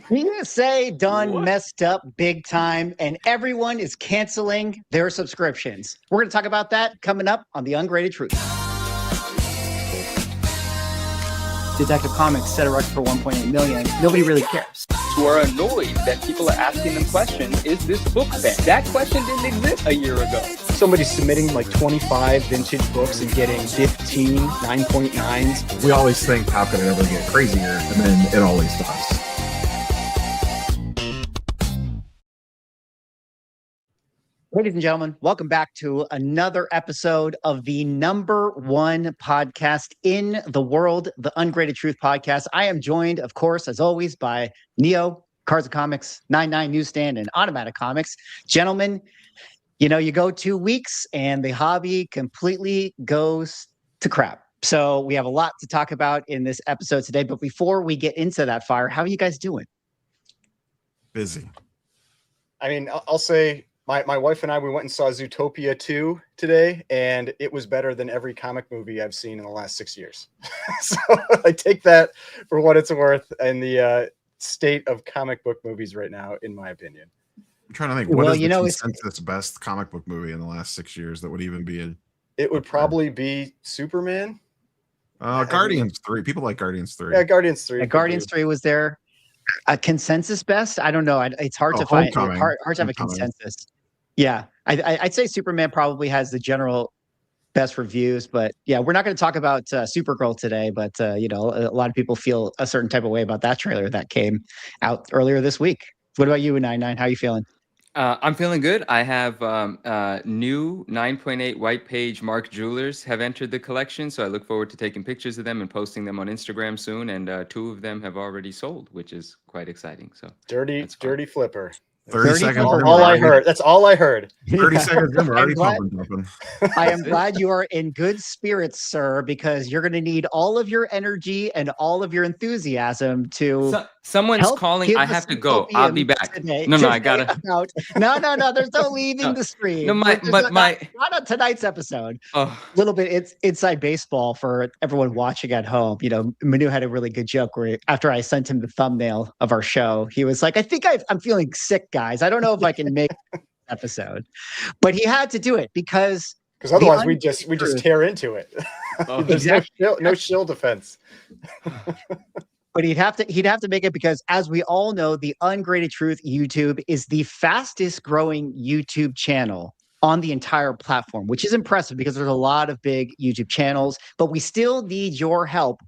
PSA done What? messed up big time, and everyone is canceling their subscriptions. We're going to talk about that coming up on The Ungraded Truth. Detective Comics set a record for 1.8 million. Nobody really cares. Who are annoyed that people are asking them questions, is this book banned? That question didn't exist a year ago. Somebody's submitting like 25 vintage books and getting 15 9.9s. We always think, how can it ever get crazier? And then it always does. Ladies and gentlemen, welcome back to another episode of the #1 podcast in the world, the Ungraded Truth podcast. I am joined, of course, as always, by Neo, Cards of Comics, 99 Newsstand, and Automatic Comics. Gentlemen, you know, you go 2 weeks and the hobby completely goes to crap. So we have a lot to talk about in this episode today. But before we get into that fire, how are you guys doing? Busy. I mean, I'll say my wife and I, we went and saw Zootopia 2 today, and it was better than every comic movie I've seen in the last 6 years. So I take that for what it's worth in the state of comic book movies right now, in my opinion. I'm trying to think, what is the consensus best comic book movie in the last 6 years that would even be a... It would probably be Superman. Guardians 3. People like Guardians 3. Yeah, Guardians 3. Guardians 3 was there. A consensus best? I don't know. It's hard to find. Hard to have a consensus. Yeah, I'd say Superman probably has the general best reviews, but yeah, we're not going to talk about Supergirl today. But you know, a lot of people feel a certain type of way about that trailer that came out earlier this week. What about you, 99? How are you feeling? I'm feeling good. I have new 9.8 white page Mark Jewelers have entered the collection, so I look forward to taking pictures of them and posting them on Instagram soon. And 2 of them have already sold, which is quite exciting. So dirty flipper. 30 seconds. All I heard. That's all I heard. 30 seconds in, we're already pumping. I am glad you are in good spirits, sir, because you're going to need all of your energy and all of your enthusiasm to. Someone's calling. I have to go. I'll be back. Today, I gotta. No. There's no leaving the stream. No, not on tonight's episode. A little bit. It's inside baseball for everyone watching at home. You know, Manu had a really good joke where after I sent him the thumbnail of our show, he was like, "I think I'm feeling sick, guys. I don't know if I can make this episode," but he had to do it because otherwise we just tear into it. There's exactly. no shield defense. But he'd have to make it because, as we all know, the Ungraded Truth YouTube is the fastest growing YouTube channel on the entire platform, which is impressive because there's a lot of big YouTube channels, but we still need your help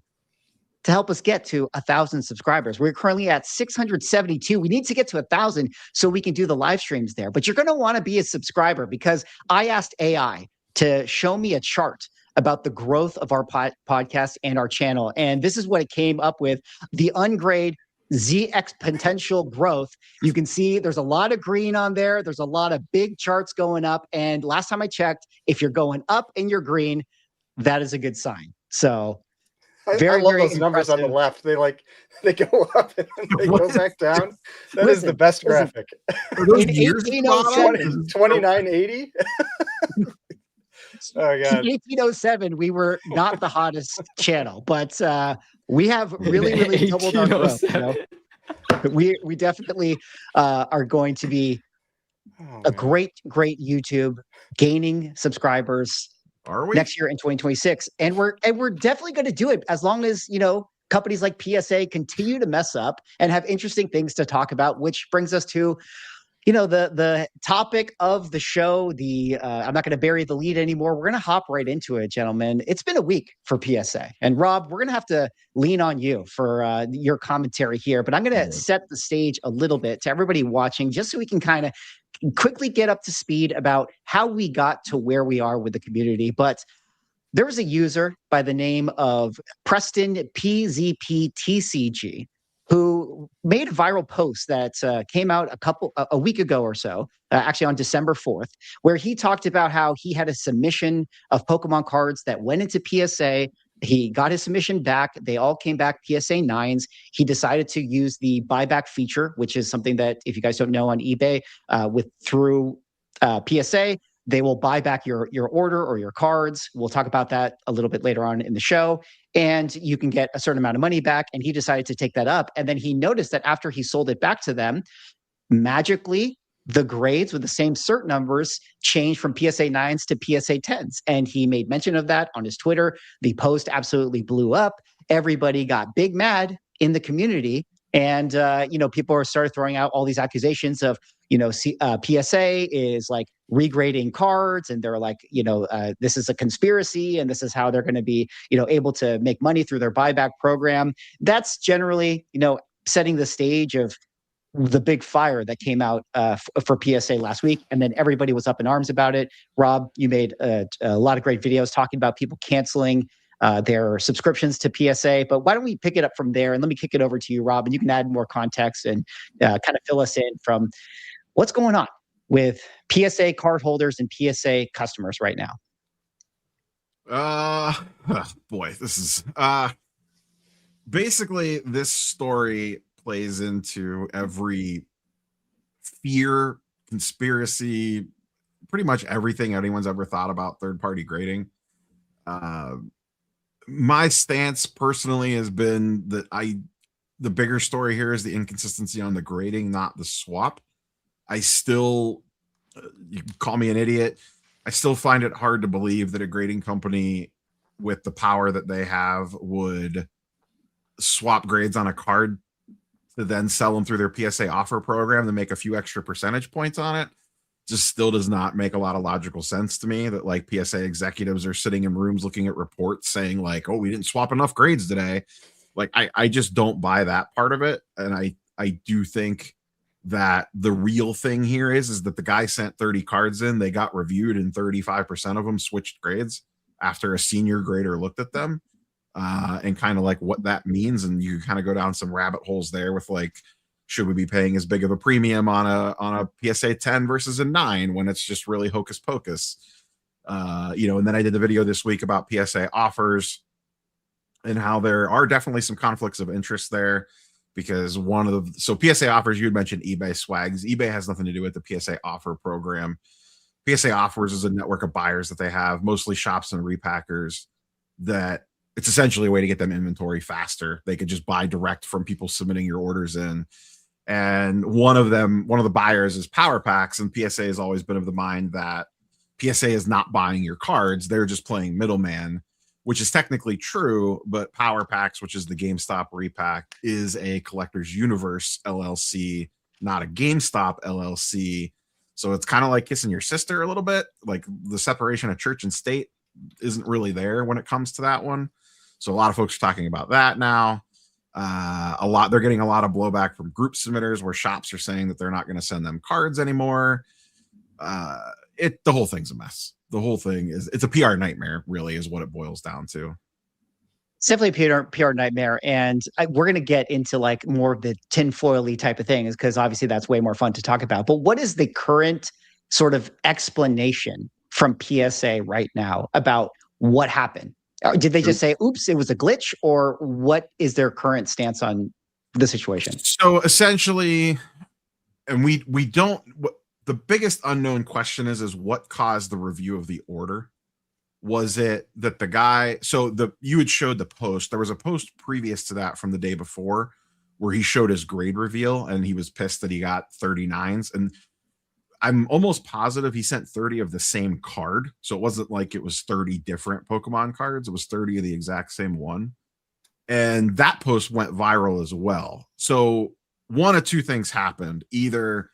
to help us get to 1,000 subscribers. We're currently at 672. We need to get to 1,000 so we can do the live streams there. But you're going to want to be a subscriber because I asked AI to show me a chart about the growth of our podcast and our channel. And this is what it came up with. The Ungrade Z exponential growth. You can see there's a lot of green on there. There's a lot of big charts going up. And last time I checked, if you're going up and you're green, that is a good sign. So I love those numbers on the left. They go up and they go back down. That is the best graphic. In 1807, 2980. Oh, God. In 1807, we were not the hottest channel, but we have really doubled our growth. You know? We definitely are going to be a great YouTube, gaining subscribers next year in 2026, and we're definitely going to do it as long as, you know, companies like PSA continue to mess up and have interesting things to talk about, which brings us to, you know, the topic of the show. I'm not going to bury the lead anymore. We're going to hop right into it, gentlemen. It's been a week for PSA, and Rob, we're going to have to lean on you for your commentary here. But I'm going to set the stage a little bit to everybody watching, just so we can kind of quickly get up to speed about how we got to where we are with the community. But there was a user by the name of Preston PZPTCG who made a viral post that came out a week ago or so, actually on December 4th, where he talked about how he had a submission of Pokemon cards that went into PSA. He got his submission back. They all came back PSA 9s. He decided to use the buyback feature, which is something that, if you guys don't know, on eBay through PSA, they will buy back your order or your cards. We'll talk about that a little bit later on in the show. And you can get a certain amount of money back. And he decided to take that up. And then he noticed that after he sold it back to them, magically, the grades with the same cert numbers changed from PSA 9s to PSA 10s. And he made mention of that on his Twitter. The post absolutely blew up. Everybody got big mad in the community. And, people are started throwing out all these accusations of, PSA is like regrading cards. And they're like, this is a conspiracy. And this is how they're going to be, able to make money through their buyback program. That's generally, setting the stage of the big fire that came out for PSA last week. And then everybody was up in arms about it. Rob, you made a lot of great videos talking about people canceling their subscriptions to PSA. But why don't we pick it up from there? And let me kick it over to you, Rob, and you can add more context and kind of fill us in from what's going on with PSA card holders and PSA customers right now. Boy, this is basically this story plays into every fear, conspiracy, pretty much everything anyone's ever thought about third-party grading. My stance personally has been that the bigger story here is the inconsistency on the grading, not the swap. I still, you can call me an idiot, I still find it hard to believe that a grading company with the power that they have would swap grades on a card to then sell them through their PSA offer program to make a few extra percentage points on it. Just still does not make a lot of logical sense to me that like PSA executives are sitting in rooms looking at reports saying like, oh, we didn't swap enough grades today. Like, I just don't buy that part of it. And I do think that the real thing here is that the guy sent 30 cards in, they got reviewed, and 35% of them switched grades after a senior grader looked at them. And kind of like what that means. And you kind of go down some rabbit holes there with like, should we be paying as big of a premium on a PSA 10 versus a 9 when it's just really hocus pocus? And then I did the video this week about PSA offers and how there are definitely some conflicts of interest there, because so PSA offers, you had mentioned eBay swags. eBay has nothing to do with the PSA offer program. PSA offers is a network of buyers that they have, mostly shops and repackers, that it's essentially a way to get them inventory faster. They could just buy direct from people submitting your orders in. And one of the buyers is Power Packs, and PSA has always been of the mind that PSA is not buying your cards. They're just playing middleman, which is technically true, but Power Packs, which is the GameStop repack, is a Collectors Universe LLC, not a GameStop LLC. So it's kind of like kissing your sister a little bit. Like the separation of church and state isn't really there when it comes to that one. So a lot of folks are talking about that now. They're getting a lot of blowback from group submitters where shops are saying that they're not going to send them cards anymore. The whole thing's a mess. The whole thing it's a PR nightmare, really, is what it boils down to. It's definitely a PR nightmare. And we're going to get into like more of the tinfoily type of things, because obviously that's way more fun to talk about. But what is the current sort of explanation from PSA right now about what happened? Did they just say, oops, it was a glitch? Or what is their current stance on the situation? So essentially, and we don't, the biggest unknown question is what caused the review of the order? Was it that the guy, you had showed the post, there was a post previous to that from the day before where he showed his grade reveal and he was pissed that he got 39s. And I'm almost positive he sent 30 of the same card. So it wasn't like it was 30 different Pokemon cards. It was 30 of the exact same one. And that post went viral as well. So one of two things happened. Either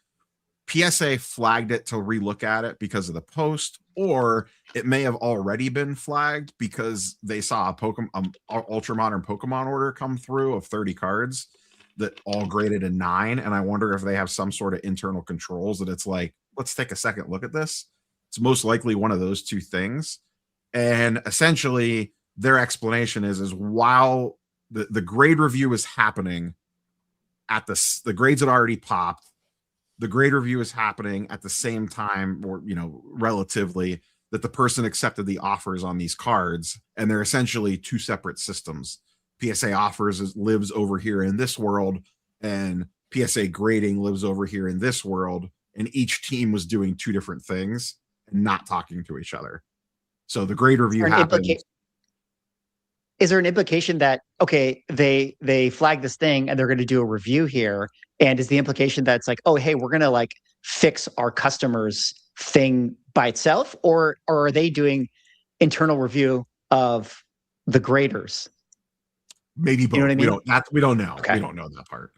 PSA flagged it to relook at it because of the post, or it may have already been flagged because they saw a Pokemon, ultra modern Pokemon order come through of 30 cards that all graded a 9. And I wonder if they have some sort of internal controls that it's like, let's take a second look at this. It's most likely one of those two things. And essentially their explanation is while the grade review is happening at the grades had already popped, the grade review is happening at the same time, or, relatively, that the person accepted the offers on these cards. And they're essentially two separate systems. PSA offers lives over here in this world, and PSA grading lives over here in this world. And each team was doing two different things. and not talking to each other. So the grade review happened. Is there an implication that, okay, they flag this thing and they're going to do a review here, and is the implication that it's like, oh, hey, we're going to like fix our customers thing by itself, or are they doing internal review of the graders? Maybe both. You know what I mean? We don't know. Okay. We don't know that part.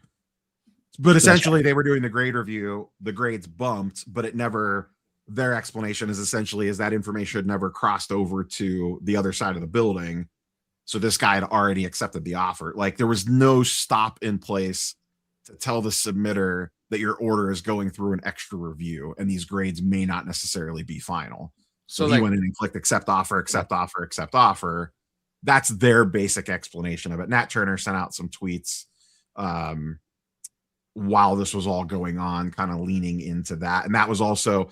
But essentially, they were doing the grade review. The grades bumped, but it never. Their explanation is essentially is that information never crossed over to the other side of the building. So this guy had already accepted the offer. Like there was no stop in place to tell the submitter that your order is going through an extra review and these grades may not necessarily be final. So he went in and clicked accept offer, accept offer, accept offer. That's their basic explanation of it. Nat Turner sent out some tweets while this was all going on, kind of leaning into that. And that was also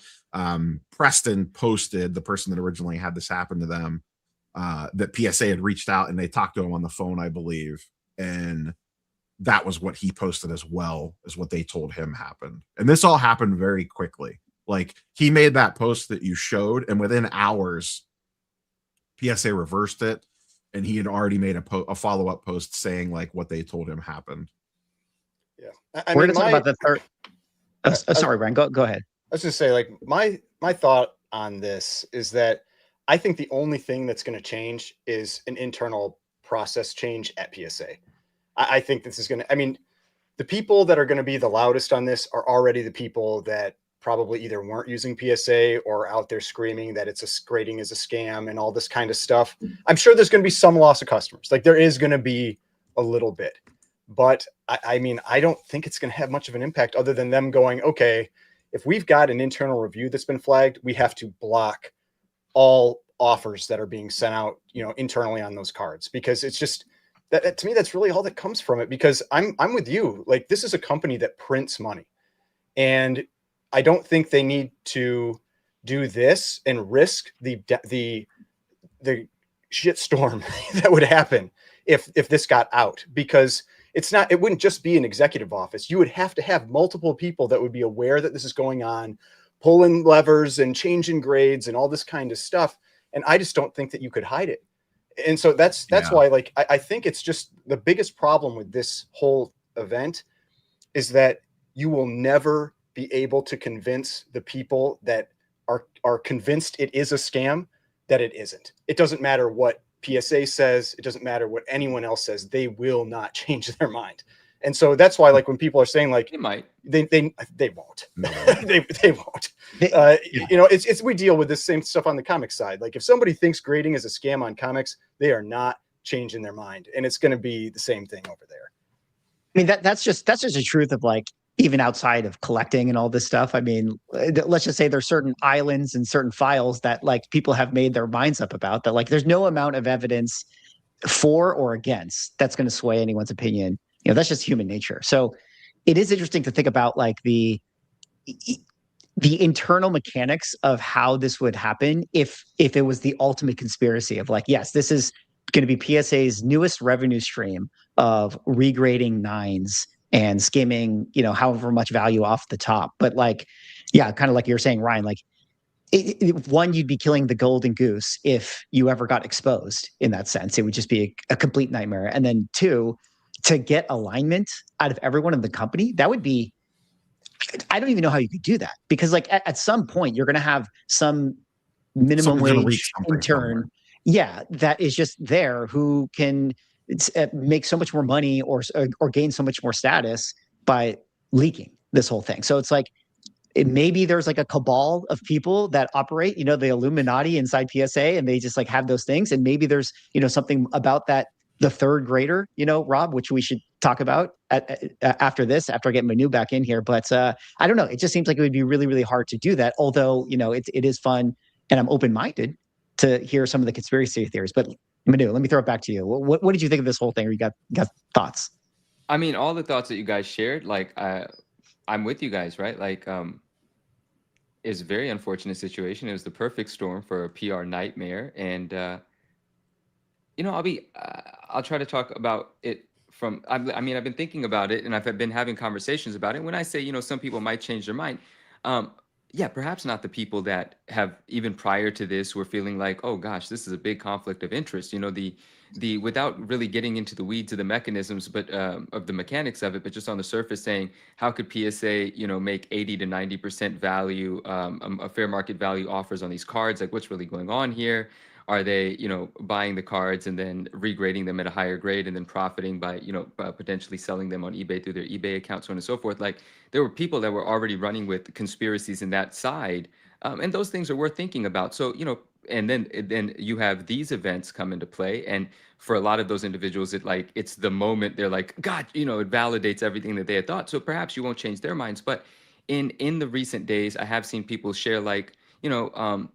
Preston posted, the person that originally had this happen to them, that PSA had reached out and they talked to him on the phone, I believe. And that was what he posted as well as what they told him happened. And this all happened very quickly. Like he made that post that you showed, and within hours, PSA reversed it. And he had already made a follow-up post saying like what they told him happened. Yeah. We're going to talk about the third. Sorry, Brian, go ahead. I was going to say, like, my thought on this is that I think the only thing that's going to change is an internal process change at PSA. I think this is going to, I mean, the people that are going to be the loudest on this are already the people that probably either weren't using PSA or out there screaming that grading is a scam and all this kind of stuff. I'm sure there's going to be some loss of customers. Like there is going to be a little bit, but I mean, I don't think it's going to have much of an impact other than them going, okay, if we've got an internal review that's been flagged, we have to block all offers that are being sent out, you know, internally on those cards, because it's just that to me, that's really all that comes from it. Because I'm with you. Like this is a company that prints money, and I don't think they need to do this and risk the shitstorm that would happen if this got out, because it wouldn't just be an executive office. You would have to have multiple people that would be aware that this is going on, pulling levers and changing grades and all this kind of stuff. And I just don't think that you could hide it. And so that's why, like, I think it's just the biggest problem with this whole event is that you will never be able to convince the people that are convinced it is a scam that it isn't. It doesn't matter what PSA says. It doesn't matter what anyone else says. They will not change their mind. And so that's why, like, when people are saying like They might. they won't. they won't. You know, it's we deal with this same stuff on the comic side. Like if somebody thinks grading is a scam on comics, they are not changing their mind, and it's going to be the same thing over there. I mean, that's just the truth of like even outside of collecting and all this stuff. I mean, let's just say there's certain islands and certain files that like people have made their minds up about that. Like there's no amount of evidence for or against that's going to sway anyone's opinion. You know, that's just human nature. So it is interesting to think about like the internal mechanics of how this would happen if it was the ultimate conspiracy of like, yes, this is going to be PSA's newest revenue stream of regrading nines and skimming, you know, however much value off the top. But like, yeah, kind of like you're saying, Ryan, like one, you'd be killing the golden goose if you ever got exposed in that sense. It would just be a complete nightmare. And then two, to get alignment out of everyone in the company, that would be, I don't even know how you could do that, because like at some point you're going to have some minimum wage intern, that is just there who can make so much more money or gain so much more status by leaking this whole thing. So it's like maybe there's like a cabal of people that operate, you know, the Illuminati inside PSA, and they just like have those things. And maybe there's, you know, something about that. The third grader, you know, Rob, which we should talk about after this, after I get Manu back in here. But I don't know. It just seems like it would be really, really hard to do that. Although, you know, it is fun, and I'm open-minded to hear some of the conspiracy theories. But Manu, let me throw it back to you. What did you think of this whole thing? Or you got thoughts? I mean, all the thoughts that you guys shared, like I'm with you guys, right? Like it's a very unfortunate situation. It was the perfect storm for a PR nightmare. And you know, I'll try to talk about it from, I mean, I've been thinking about it and I've been having conversations about it. When I say, you know, some people might change their mind. yeah, perhaps not the people that have even prior to this were feeling like, oh gosh, this is a big conflict of interest. You know, the without really getting into the weeds of the mechanisms, but of the mechanics of it, but just on the surface saying, how could PSA, you know, make 80 to 90% value, a fair market value offers on these cards? Like, what's really going on here? Are they, you know, buying the cards and then regrading them at a higher grade and then profiting by, you know, potentially selling them on eBay through their eBay account, so on and so forth? Like, there were people that were already running with conspiracies in that side, and those things are worth thinking about. So, you know, and then you have these events come into play, and for a lot of those individuals, it's the moment they're like, God, you know, it validates everything that they had thought. So perhaps you won't change their minds, but in the recent days, I have seen people share like, you know,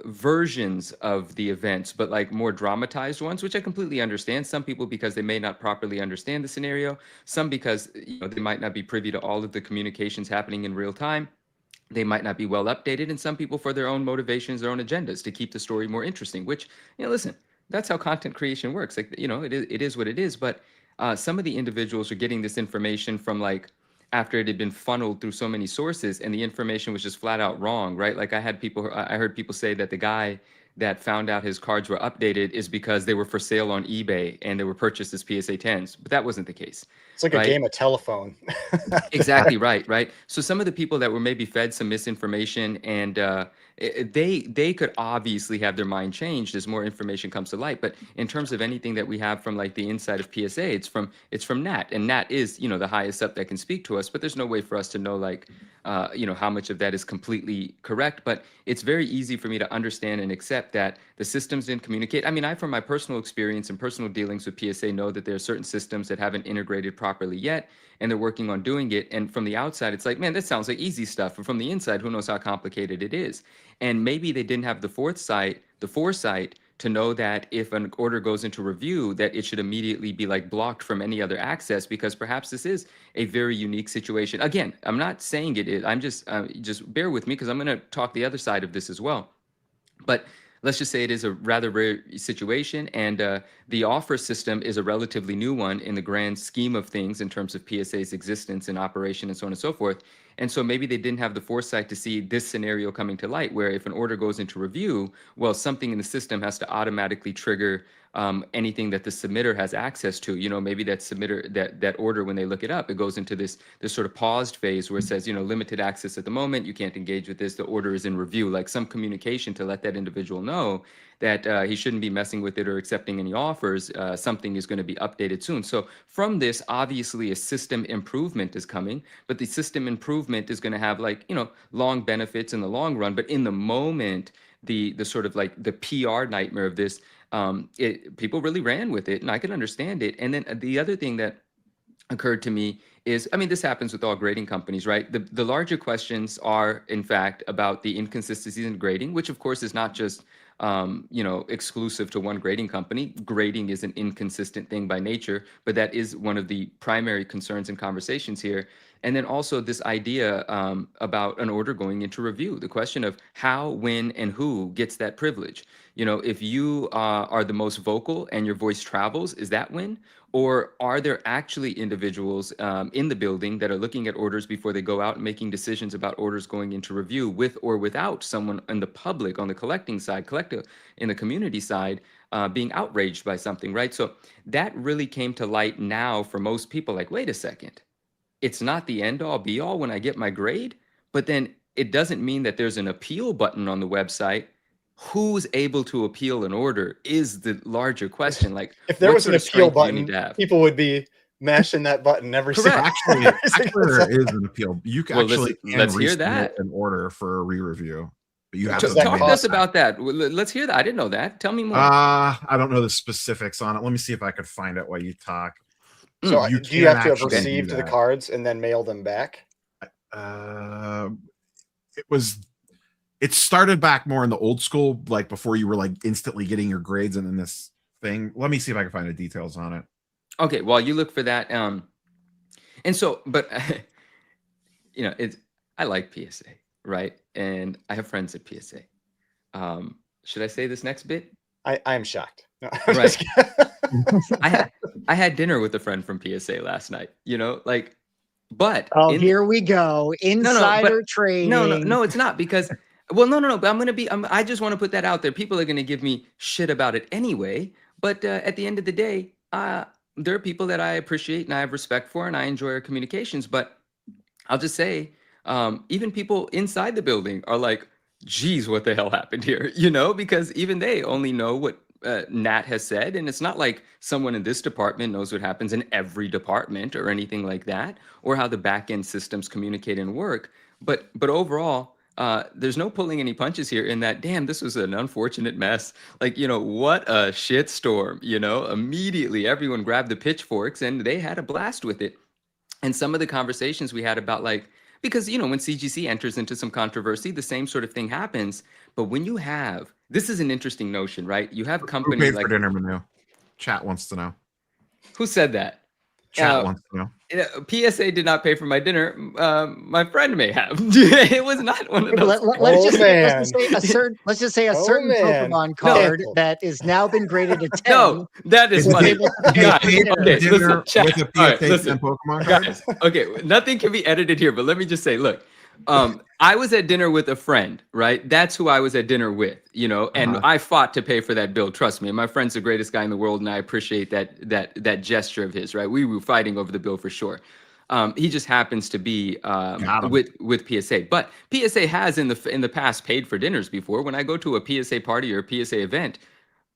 versions of the events, but like more dramatized ones, which I completely understand. Some people because they may not properly understand the scenario, some because, you know, they might not be privy to all of the communications happening in real time. They might not be well updated, and some people for their own motivations, their own agendas to keep the story more interesting. Which, you know, listen, that's how content creation works. Like, you know, it is what it is. But some of the individuals are getting this information from like after it had been funneled through so many sources, and the information was just flat out wrong, right? Like I heard people say that the guy that found out his cards were updated is because they were for sale on eBay and they were purchased as PSA 10s, but that wasn't the case. It's like right? a game of telephone. Exactly right. So some of the people that were maybe fed some misinformation, and they could obviously have their mind changed as more information comes to light. But in terms of anything that we have from like the inside of PSA, it's from Nat, and Nat is, you know, the highest up that can speak to us. But there's no way for us to know like you know, how much of that is completely correct. But it's very easy for me to understand and accept that the systems didn't communicate. I mean, I, from my personal experience and personal dealings with PSA, know that there are certain systems that haven't integrated properly yet, and they're working on doing it. And from the outside, it's like, man, that sounds like easy stuff. But from the inside, who knows how complicated it is? And maybe they didn't have the foresight to know that if an order goes into review, that it should immediately be like blocked from any other access, because perhaps this is a very unique situation. Again, I'm not saying it is. I'm just bear with me, because I'm going to talk the other side of this as well. But let's just say it is a rather rare situation, and the offer system is a relatively new one in the grand scheme of things in terms of PSA's existence and operation and so on and so forth. And so maybe they didn't have the foresight to see this scenario coming to light, where if an order goes into review, well, something in the system has to automatically trigger anything that the submitter has access to. You know, maybe that submitter, that order, when they look it up, it goes into this sort of paused phase where it says, you know, limited access at the moment, you can't engage with this, the order is in review, like some communication to let that individual know that he shouldn't be messing with it or accepting any offers. Something is going to be updated soon. So from this, obviously a system improvement is coming, but the system improvement is going to have, like, you know, long benefits in the long run. But in the moment, the sort of like the PR nightmare of this, people really ran with it, and I can understand it. And then the other thing that occurred to me is, I mean, this happens with all grading companies, right? The larger questions are, in fact, about the inconsistencies in grading, which of course is not just you know, exclusive to one grading company. Grading is an inconsistent thing by nature, but that is one of the primary concerns and conversations here. And then also this idea about an order going into review, the question of how, when, and who gets that privilege. You know, if you are the most vocal and your voice travels, is that when? Or are there actually individuals in the building that are looking at orders before they go out and making decisions about orders going into review, with or without someone in the public, on the collecting side, in the community side, being outraged by something, right? So that really came to light now for most people, like, wait a second, it's not the end all be all when I get my grade, but then it doesn't mean that there's an appeal button on the website. Who's able to appeal an order is the larger question. Like, if there was an appeal button, to people would be mashing that button every single. Actually, there is an appeal. You can let's hear that. An order for a re-review, but you have to talk to us about that. Let's hear that. I didn't know that. Tell me more. I don't know the specifics on it. Let me see if I could find it while you talk. So do you have to have received the cards and then mail them back? It started back more in the old school, like before you were like instantly getting your grades and then this thing. Let me see if I can find the details on it. Okay, well, you look for that. And so, but you know, I like PSA, right? And I have friends at PSA. Should I say this next bit? I am shocked. No, I had dinner with a friend from PSA last night. You know, like, But here we go. Insider trading. No, it's not because, well, no. But I just want to put that out there. People are going to give me shit about it anyway. But at the end of the day, there are people that I appreciate and I have respect for, and I enjoy our communications. But I'll just say, even people inside the building are like, geez, what the hell happened here? Because even they only know what Nat has said. And it's not like someone in this department knows what happens in every department or anything like that, or how the back end systems communicate and work. But overall, there's no pulling any punches here in that, damn, this was an unfortunate mess. Like, what a shitstorm, immediately everyone grabbed the pitchforks and they had a blast with it. And some of the conversations we had about because, when CGC enters into some controversy, the same sort of thing happens. But when you have, this is an interesting notion, right? You have companies Who paid for dinner, Manu? Chat wants to know. Who said that? Chat wants to know. PSA did not pay for my dinner. My friend may have. It was not one of those. Let's just say a certain Pokemon card that is now been graded a 10. No, that is funny. Pokemon guys, okay, nothing can be edited here, but let me just say, look, I was at dinner with a friend, right? That's who I was at dinner with, and I fought to pay for that bill. Trust me, my friend's the greatest guy in the world, and I appreciate that gesture of his, right? We were fighting over the bill for sure. He just happens to be with PSA, but PSA has in the past paid for dinners before. When I go to a PSA party or a PSA event,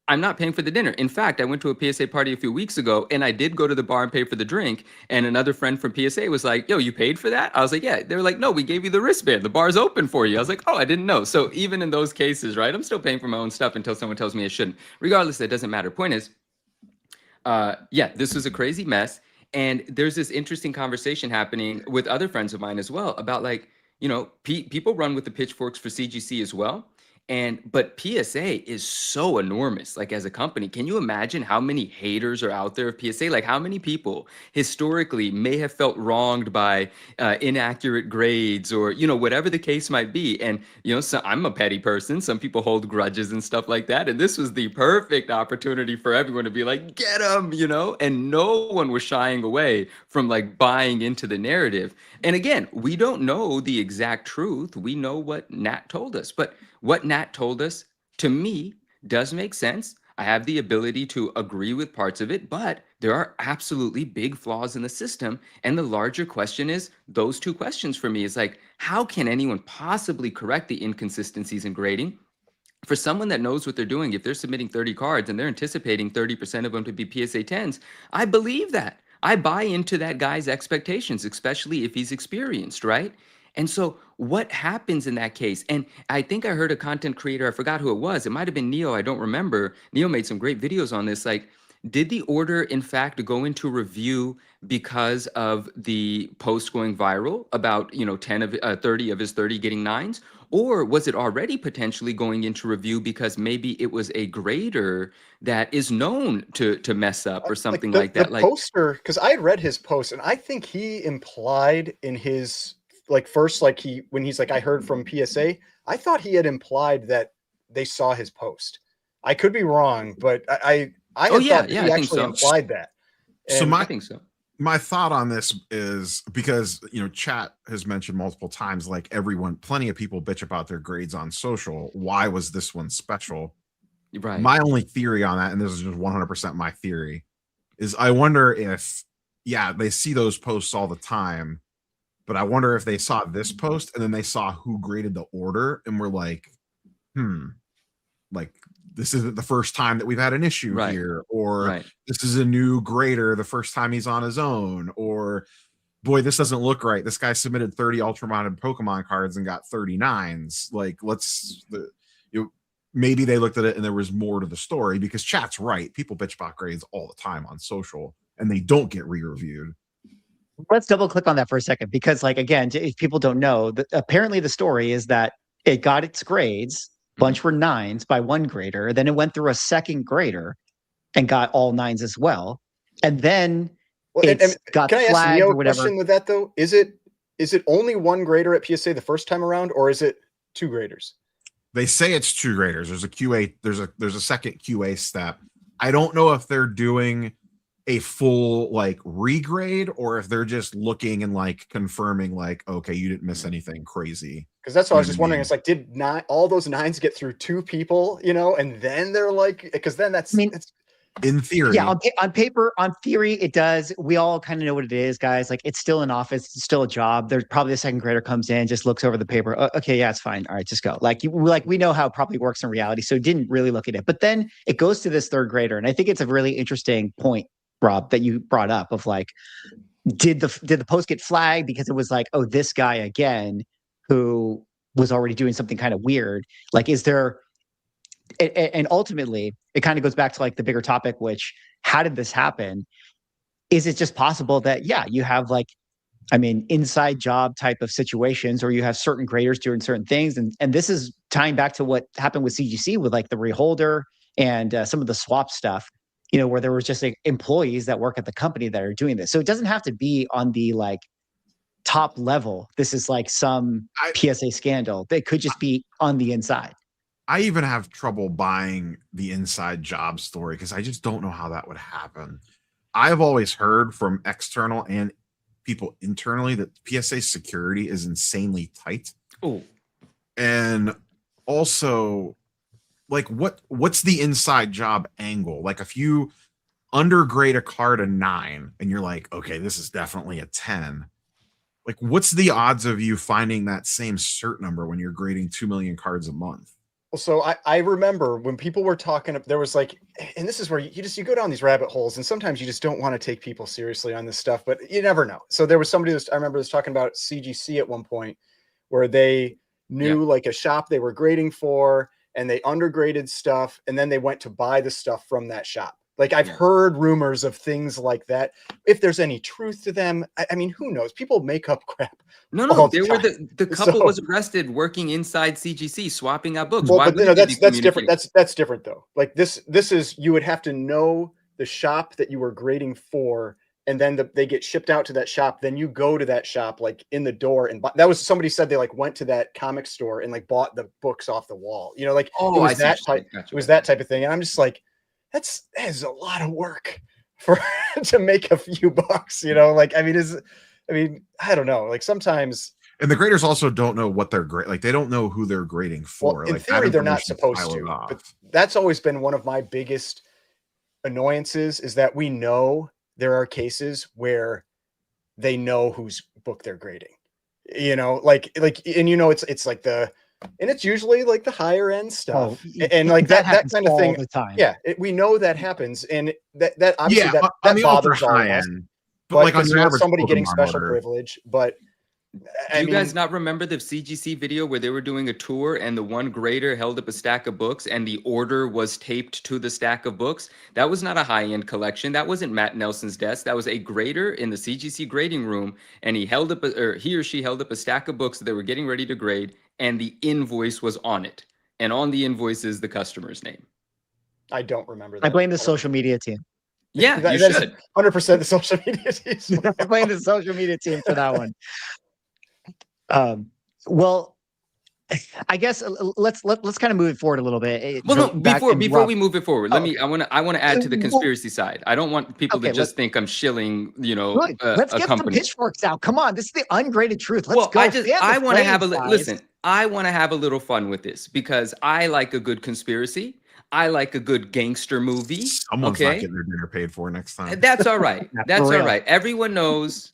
I'm not paying for the dinner. In fact, I went to a PSA party a few weeks ago and I did go to the bar and pay for the drink. And another friend from PSA was like, yo, you paid for that? I was like, yeah. They were like, no, we gave you the wristband. The bar's open for you. I was like, oh, I didn't know. So even in those cases, right, I'm still paying for my own stuff until someone tells me I shouldn't. Regardless, it doesn't matter. Point is, this was a crazy mess. And there's this interesting conversation happening with other friends of mine as well about people run with the pitchforks for CGC as well. But PSA is so enormous, as a company. Can you imagine how many haters are out there of PSA? How many people historically may have felt wronged by inaccurate grades or, whatever the case might be. And, so I'm a petty person. Some people hold grudges and stuff like that. And this was the perfect opportunity for everyone to be like, get them, and no one was shying away from buying into the narrative. And again, we don't know the exact truth. We know what Nat told us, but what Nat told us, to me, does make sense. I have the ability to agree with parts of it, but there are absolutely big flaws in the system. And the larger question is, those two questions for me is how can anyone possibly correct the inconsistencies in grading? For someone that knows what they're doing, if they're submitting 30 cards and they're anticipating 30% of them to be PSA 10s, I believe that. I buy into that guy's expectations, especially if he's experienced, right? And so what happens in that case? And I think I heard a content creator, I forgot who it was. It might have been Neo. I don't remember. Neo made some great videos on this. Did the order, in fact, go into review because of the post going viral about, 30 of his 30 getting 9s? Or was it already potentially going into review because maybe it was a grader that is known to mess up or something like that? The poster, because I had read his post, and I think he implied in his first, when he's I heard from PSA, I thought he had implied that they saw his post. I could be wrong, but I thought he actually implied that. And I think so. My thought on this is because, chat has mentioned multiple times, plenty of people bitch about their grades on social. Why was this one special? Right. My only theory on that, and this is just 100% my theory, is I wonder if, they see those posts all the time, but I wonder if they saw this post and then they saw who graded the order and were like, this isn't the first time that we've had an issue here, or this is a new grader the first time he's on his own, or boy, this doesn't look right. This guy submitted 30 ultramodern Pokemon cards and got 39s. Maybe they looked at it and there was more to the story, because chat's right. People bitch about grades all the time on social and they don't get re-reviewed. Let's double click on that for a second, because again, if people don't know, apparently the story is that it got its grades, bunch were 9s by one grader, then it went through a second grader and got all 9s as well, and then got can I flagged ask Neo or whatever. Question with that though? Is it only one grader at PSA the first time around, or is it 2 graders? They say it's 2 graders. There's a QA, there's a second QA step. I don't know if they're doing a full like regrade, or if they're just looking and like confirming like, okay, you didn't miss anything crazy. Because that's what I was just what I wondering. mean? It's like, did not all those 9s get through 2 people, you know, and then they're like, because then that's, I mean, it's, In theory, yeah, on paper, on theory, it does. We all kind of know what it is, guys. Like, it's still an office, it's still a job. There's probably a second grader comes in, just looks over the paper. Okay, yeah, it's fine. All right, just go. Like, we know how it probably works in reality, so didn't really look at it. But then it goes to this third grader, and I think it's a really interesting point, Rob, that you brought up of like, did the post get flagged because it was like, oh, this guy again, who was already doing something kind of weird? Like, is there? And ultimately, it kind of goes back to like the bigger topic, which how did this happen? Is it just possible that, yeah, you have like, I mean, inside job type of situations, or you have certain graders doing certain things. And this is tying back to what happened with CGC with like the reholder and some of the swap stuff, you know, where there was just like employees that work at the company that are doing this. So it doesn't have to be on the like top level. This is like some PSA scandal. They could just be on the inside. I even have trouble buying the inside job story because I just don't know how that would happen. I've always heard from external and people internally that PSA security is insanely tight. Oh, and also, like, what's the inside job angle? Like, if you undergrade a card a 9 and you're like, okay, this is definitely a 10. Like, what's the odds of you finding that same cert number when you're grading 2 million cards a month? so I remember when people were talking, there was like, and this is where you go down these rabbit holes, and sometimes you just don't want to take people seriously on this stuff, but you never know. So there was somebody that I remember was talking about CGC at one point, where they knew like a shop they were grading for, and they undergraded stuff, and then they went to buy the stuff from that shop. Like, I've heard rumors of things like that. If there's any truth to them, I mean, who knows? People make up crap. No, they were the couple was arrested working inside CGC, swapping out books. Well, Why but you know, that's different. communicating? That's different though. Like this is, you would have to know the shop that you were grading for, and then they get shipped out to that shop. Then you go to that shop, like in the door, and that was, somebody said they like went to that comic store and like bought the books off the wall. You know, like it was that type. Gotcha. It was that type of thing, and I'm just like, that is a lot of work for to make a few bucks. You know, like I mean, I don't know. Like sometimes. And the graders also don't know what they're like they don't know who they're grading for. Well, in like theory, they're not supposed to. But that's always been one of my biggest annoyances, is that we know there are cases where they know whose book they're grading. You know, like, and you know, it's like and it's usually like the higher end stuff, and like that kind of thing. The time. Yeah, we know that happens, and that obviously that bothers all of us. But like on somebody getting special privilege, but. Do you guys not remember the CGC video where they were doing a tour and the one grader held up a stack of books and the order was taped to the stack of books? That was not a high-end collection. That wasn't Matt Nelson's desk. That was a grader in the CGC grading room, and he or she held up a stack of books that they were getting ready to grade, and the invoice was on it. And on the invoice is the customer's name. I don't remember that. I blame the social media team. Yeah, you should. 100% the social media team. I blame the social media team for that one. Well, I guess let's kind of move it forward a little bit. Well, no, before we move it forward, I want to add to the conspiracy side. I don't want people to just think I'm shilling, you know, let's get some pitchforks out. Come on, this is the ungraded truth. Let's go. I want to have I want to have a little fun with this because I like a good conspiracy. I like a good gangster movie. Someone's not getting their dinner paid for next time. That's all right. That's all right. Everyone knows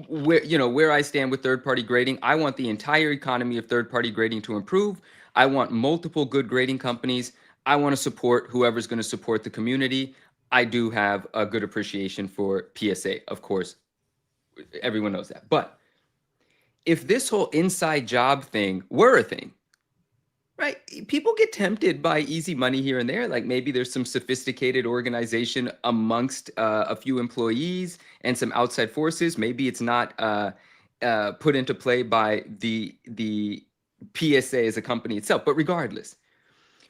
where I stand with third-party grading. I want the entire economy of third-party grading to improve. I want multiple good grading companies. I want to support whoever's going to support the community. I do have a good appreciation for PSA, of course. Everyone knows that. But if this whole inside job thing were a thing, right? People get tempted by easy money here and there. Like maybe there's some sophisticated organization amongst a few employees and some outside forces. Maybe it's not put into play by the PSA as a company itself. But regardless,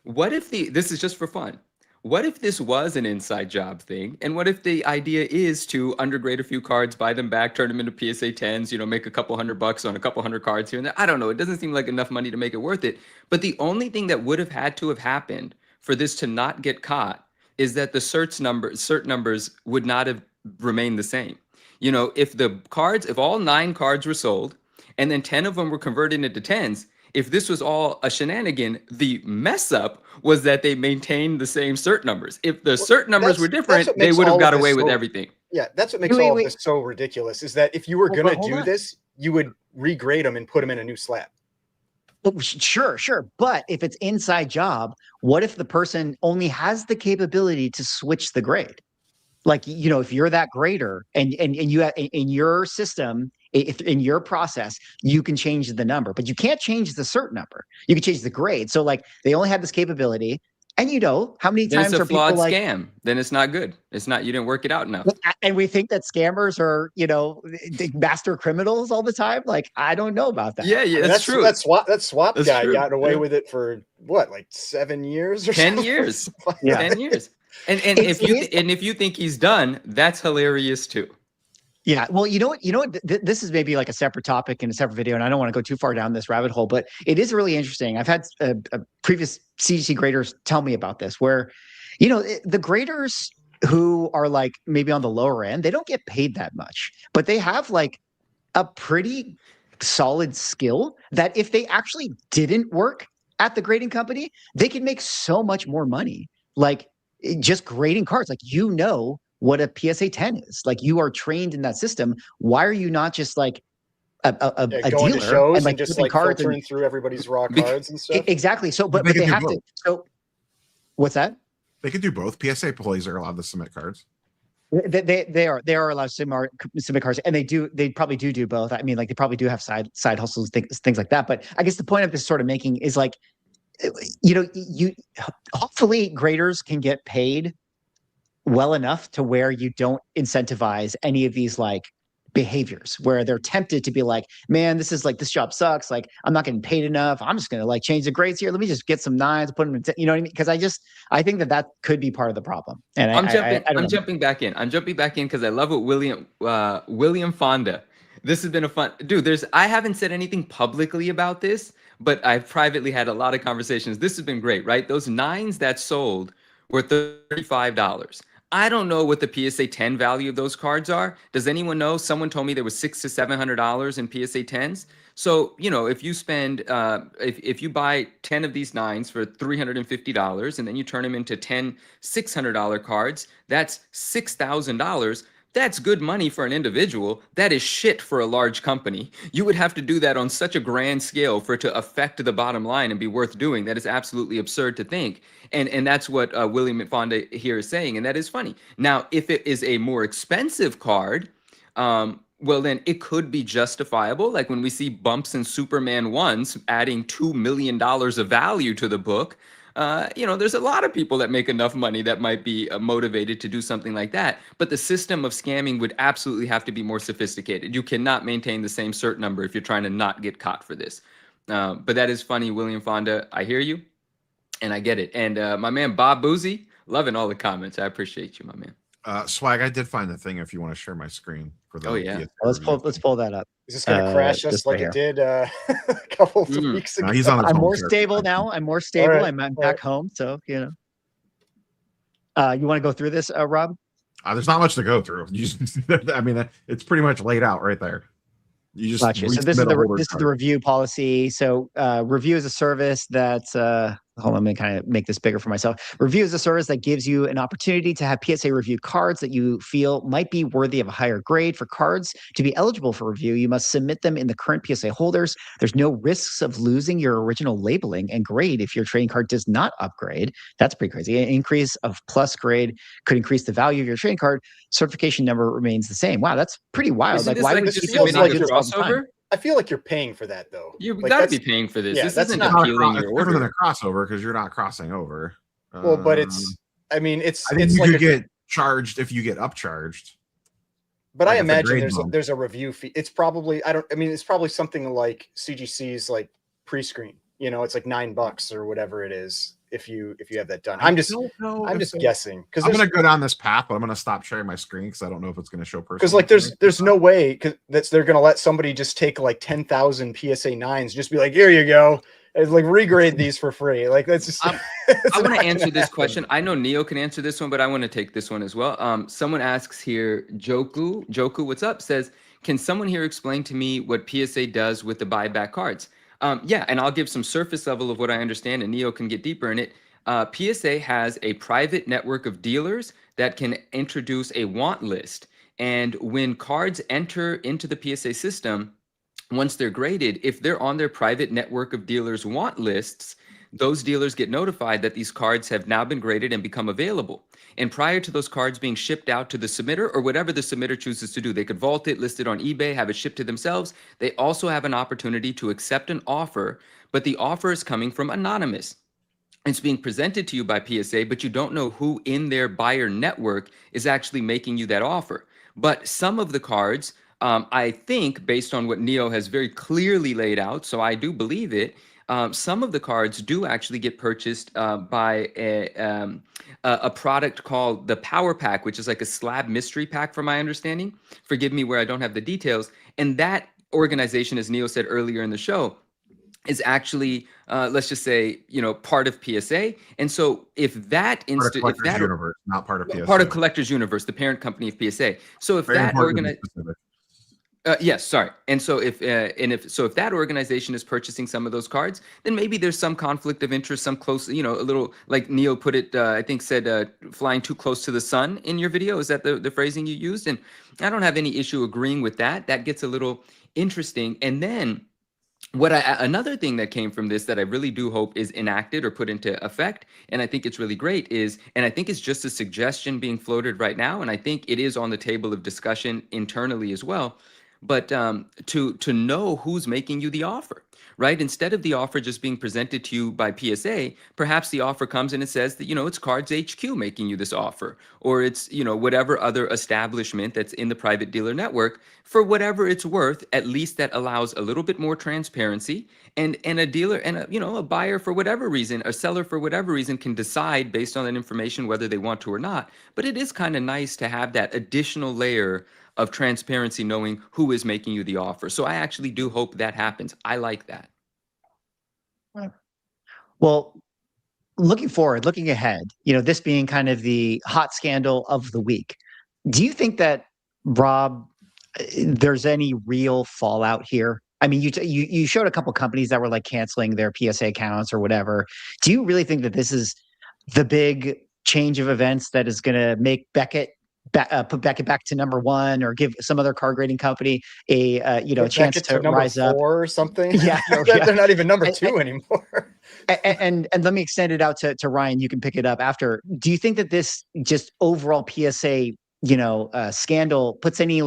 what if this is just for fun? What if this was an inside job thing? And what if the idea is to undergrade a few cards, buy them back, turn them into PSA 10s, you know, make a couple $100 on a couple hundred cards here and there? I don't know. It doesn't seem like enough money to make it worth it. But the only thing that would have had to have happened for this to not get caught is that the cert numbers would not have remained the same. You know, if all 9 cards were sold and then 10 of them were converted into 10s, if this was all a shenanigan, the mess up was that they maintained the same cert numbers. If the cert numbers were different, they would have got away with everything. Yeah, that's what makes all of this so ridiculous, is that if you were going to do this, you would regrade them and put them in a new slab. Well, sure. But if it's inside job, what if the person only has the capability to switch the grade? Like, you know, if you're that grader and you have in your system, if in your process, you can change the number, but you can't change the cert number. You can change the grade. So like they only have this capability. And you know, how many times are people like, it's a flawed scam? Then it's not good. It's not, you didn't work it out enough. And we think that scammers are, you know, master criminals all the time. Like, I don't know about that. Yeah, that's true. That swap guy got away with it for what, like 7 years or 10 years. Yeah. 10 years. And if you think he's done, that's hilarious too. Yeah. Well, you know what? This is maybe like a separate topic in a separate video, and I don't want to go too far down this rabbit hole, but it is really interesting. I've had previous CGC graders tell me about this, where, you know, the graders who are like maybe on the lower end, they don't get paid that much, but they have like a pretty solid skill that if they actually didn't work at the grading company, they could make so much more money. Like just grading cards, like, you know what a PSA 10 is. Like, you are trained in that system. Why are you not just like a going dealer to shows and like just like cards filtering through everybody's raw cards and stuff? Exactly. So, but they have to. So, what's that? They could do both. PSA employees are allowed to submit cards. They are allowed to submit cards, and they probably do both. I mean, like, they probably do have side hustles, things like that. But I guess the point of this sort of making is like, you know, hopefully graders can get paid well enough to where you don't incentivize any of these like behaviors where they're tempted to be like, man, this job sucks. Like, I'm not getting paid enough. I'm just going to like change the grades here. Let me just get some 9s, put them in, you know what I mean? Because I think that could be part of the problem. And I'm jumping back in. I'm jumping back in because I love what William Fonda. This has been a fun, dude. I haven't said anything publicly about this, but I've privately had a lot of conversations. This has been great, right? Those 9s that sold were $35. I don't know what the PSA 10 value of those cards are. Does anyone know? Someone told me there was $600 to $700 in PSA 10s. So, you know, if you spend, if you buy 10 of these 9s for $350 and then you turn them into 10 $600 cards, that's $6,000. That's good money for an individual. That is shit for a large company. You would have to do that on such a grand scale for it to affect the bottom line and be worth doing. That is absolutely absurd to think. And that's what William Fonda here is saying. And that is funny. Now, if it is a more expensive card, well, then it could be justifiable. Like when we see Bumps and Superman 1s adding $2 million of value to the book, you know, there's a lot of people that make enough money that might be motivated to do something like that. But the system of scamming would absolutely have to be more sophisticated. You cannot maintain the same cert number if you're trying to not get caught for this. But that is funny, William Fonda. I hear you, and I get it. And my man Bob Boozy, loving all the comments. I appreciate you, my man. Swag, I did find the thing if you want to share my screen for the. Oh yeah, let's pull that up. Is this going to crash us like it did a couple of weeks ago? No, he's on I'm more stable now. I'm more stable. Right. I'm back home, so you know. You want to go through this, Rob? There's not much to go through. I mean, it's pretty much laid out right there. You just gotcha. So this is the review policy. So review is a service that hold on, let me kind of make this bigger for myself. Review is a service that gives you an opportunity to have PSA review cards that you feel might be worthy of a higher grade. For cards to be eligible for review, you must submit them in the current PSA holders. There's no risks of losing your original labeling and grade if your trading card does not upgrade. That's pretty crazy. An increase of plus grade could increase the value of your trading card. Certification number remains the same. Wow, that's pretty wild. Isn't like, why would this you feels like do this all the time? I feel like you're paying for that though. You've like, got to be paying for this. Yeah, this that's isn't not appealing your different than order. a crossover because you're not crossing over. Well, but it's. I mean, I think it's you like could get charged if you get upcharged. But like I imagine bump. there's a review fee. It's probably it's probably something like CGC's like pre-screen. You know, it's like $9 or whatever it is if you have that done. I'm just guessing because I'm gonna go down this path, but I'm gonna stop sharing my screen because I don't know if it's gonna show personal. Because like there's no way they're gonna let somebody just take like 10,000 PSA 9s, just be like, here you go, It's like regrade these for free. Like that's just. I want to answer this question. I know Neo can answer this one, but I want to take this one as well. Someone asks here, Joku, what's up? Says, can someone here explain to me what PSA does with the buyback cards? Yeah, and I'll give some surface level of what I understand, and Neo can get deeper in it. PSA has a private network of dealers that can introduce a want list. And when cards enter into the PSA system, once they're graded, if they're on their private network of dealers want lists, those dealers get notified that these cards have now been graded and become available. And prior to those cards being shipped out to the submitter or whatever the submitter chooses to do, they could vault it, list it on eBay, have it shipped to themselves. They also have an opportunity to accept an offer, but the offer is coming from anonymous. It's being presented to you by PSA, but you don't know who in their buyer network is actually making you that offer. But some of the cards, I think, based on what Neo has very clearly laid out, so I do believe it, some of the cards do actually get purchased by a product called the Power Pack, which is like a slab mystery pack, from my understanding. Forgive me where I don't have the details. And that organization, as Neo said earlier in the show, is actually, let's just say, part of PSA. And so if that universe, not part of PSA, part of Collectors Universe, the parent company of PSA. So if that organization, yes, sorry. And so if that organization is purchasing some of those cards, then maybe there's some conflict of interest, some close, a little, like Neo put it, I think said, flying too close to the sun in your video. Is that the phrasing you used? And I don't have any issue agreeing with that. That gets a little interesting. And then another thing that came from this that I really do hope is enacted or put into effect, and I think it's really great, and I think it's just a suggestion being floated right now, and I think it is on the table of discussion internally as well, but to know who's making you the offer, right? Instead of the offer just being presented to you by PSA, perhaps the offer comes and it says that, it's Cards HQ making you this offer, or it's, whatever other establishment that's in the private dealer network. For whatever it's worth, at least that allows a little bit more transparency, and a dealer and a buyer, for whatever reason, a seller for whatever reason, can decide based on that information whether they want to or not. But it is kind of nice to have that additional layer of transparency, knowing who is making you the offer. So I actually do hope that happens. I like that. Well, looking ahead, this being kind of the hot scandal of the week, do you think that, Rob, there's any real fallout here? I mean, you showed a couple companies that were like canceling their PSA accounts or whatever. Do you really think that this is the big change of events that is going to make Beckett put Beckett back to number one, or give some other card grading company a chance to rise up or something? Yeah, they're not even number two anymore. And let me extend it out to Ryan. You can pick it up after. Do you think that this just overall PSA scandal puts any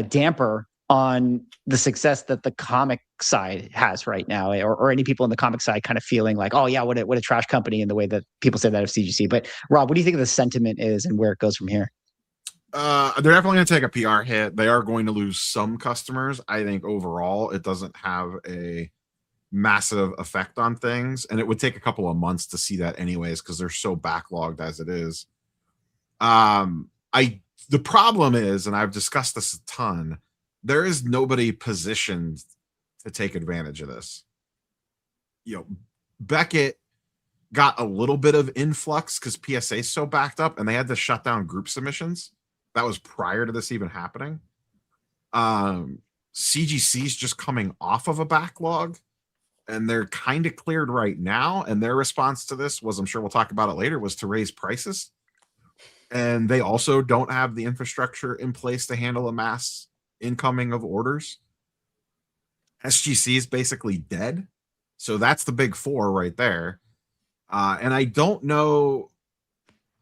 damper on the success that the comic side has right now, or any people in the comic side kind of feeling like, oh yeah, what a trash company, in the way that people say that of CGC? But Rob, what do you think the sentiment is and where it goes from here? They're definitely going to take a PR hit. They are going to lose some customers. I think overall it doesn't have a massive effect on things, and it would take a couple of months to see that anyways, because they're so backlogged as it is. The problem is, and I've discussed this a ton, there is nobody positioned to take advantage of this. Beckett got a little bit of influx because PSA is so backed up, and they had to shut down group submissions. That was prior to this even happening. CGC is just coming off of a backlog, and they're kind of cleared right now. And their response to this was, I'm sure we'll talk about it later, was to raise prices. And they also don't have the infrastructure in place to handle a mass incoming of orders. SGC is basically dead. So that's the big four right there. And I don't know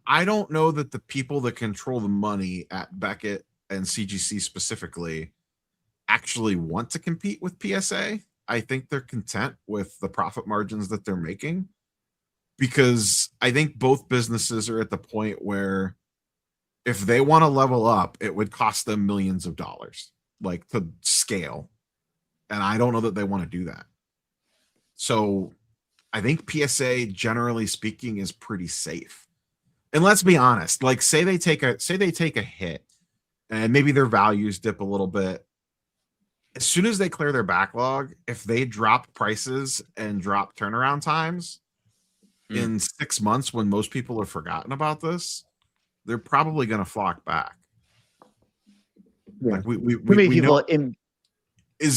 that the people that control the money at Beckett and CGC specifically actually want to compete with PSA. I think they're content with the profit margins that they're making, because I think both businesses are at the point where if they want to level up, it would cost them millions of dollars, to scale. And I don't know that they want to do that. So I think PSA, generally speaking, is pretty safe. And let's be honest, say they take a hit and maybe their values dip a little bit. as soon as they clear their backlog, if they drop prices and drop turnaround times in 6 months, when most people have forgotten about this, they're probably going to flock back. Yeah. Like we people know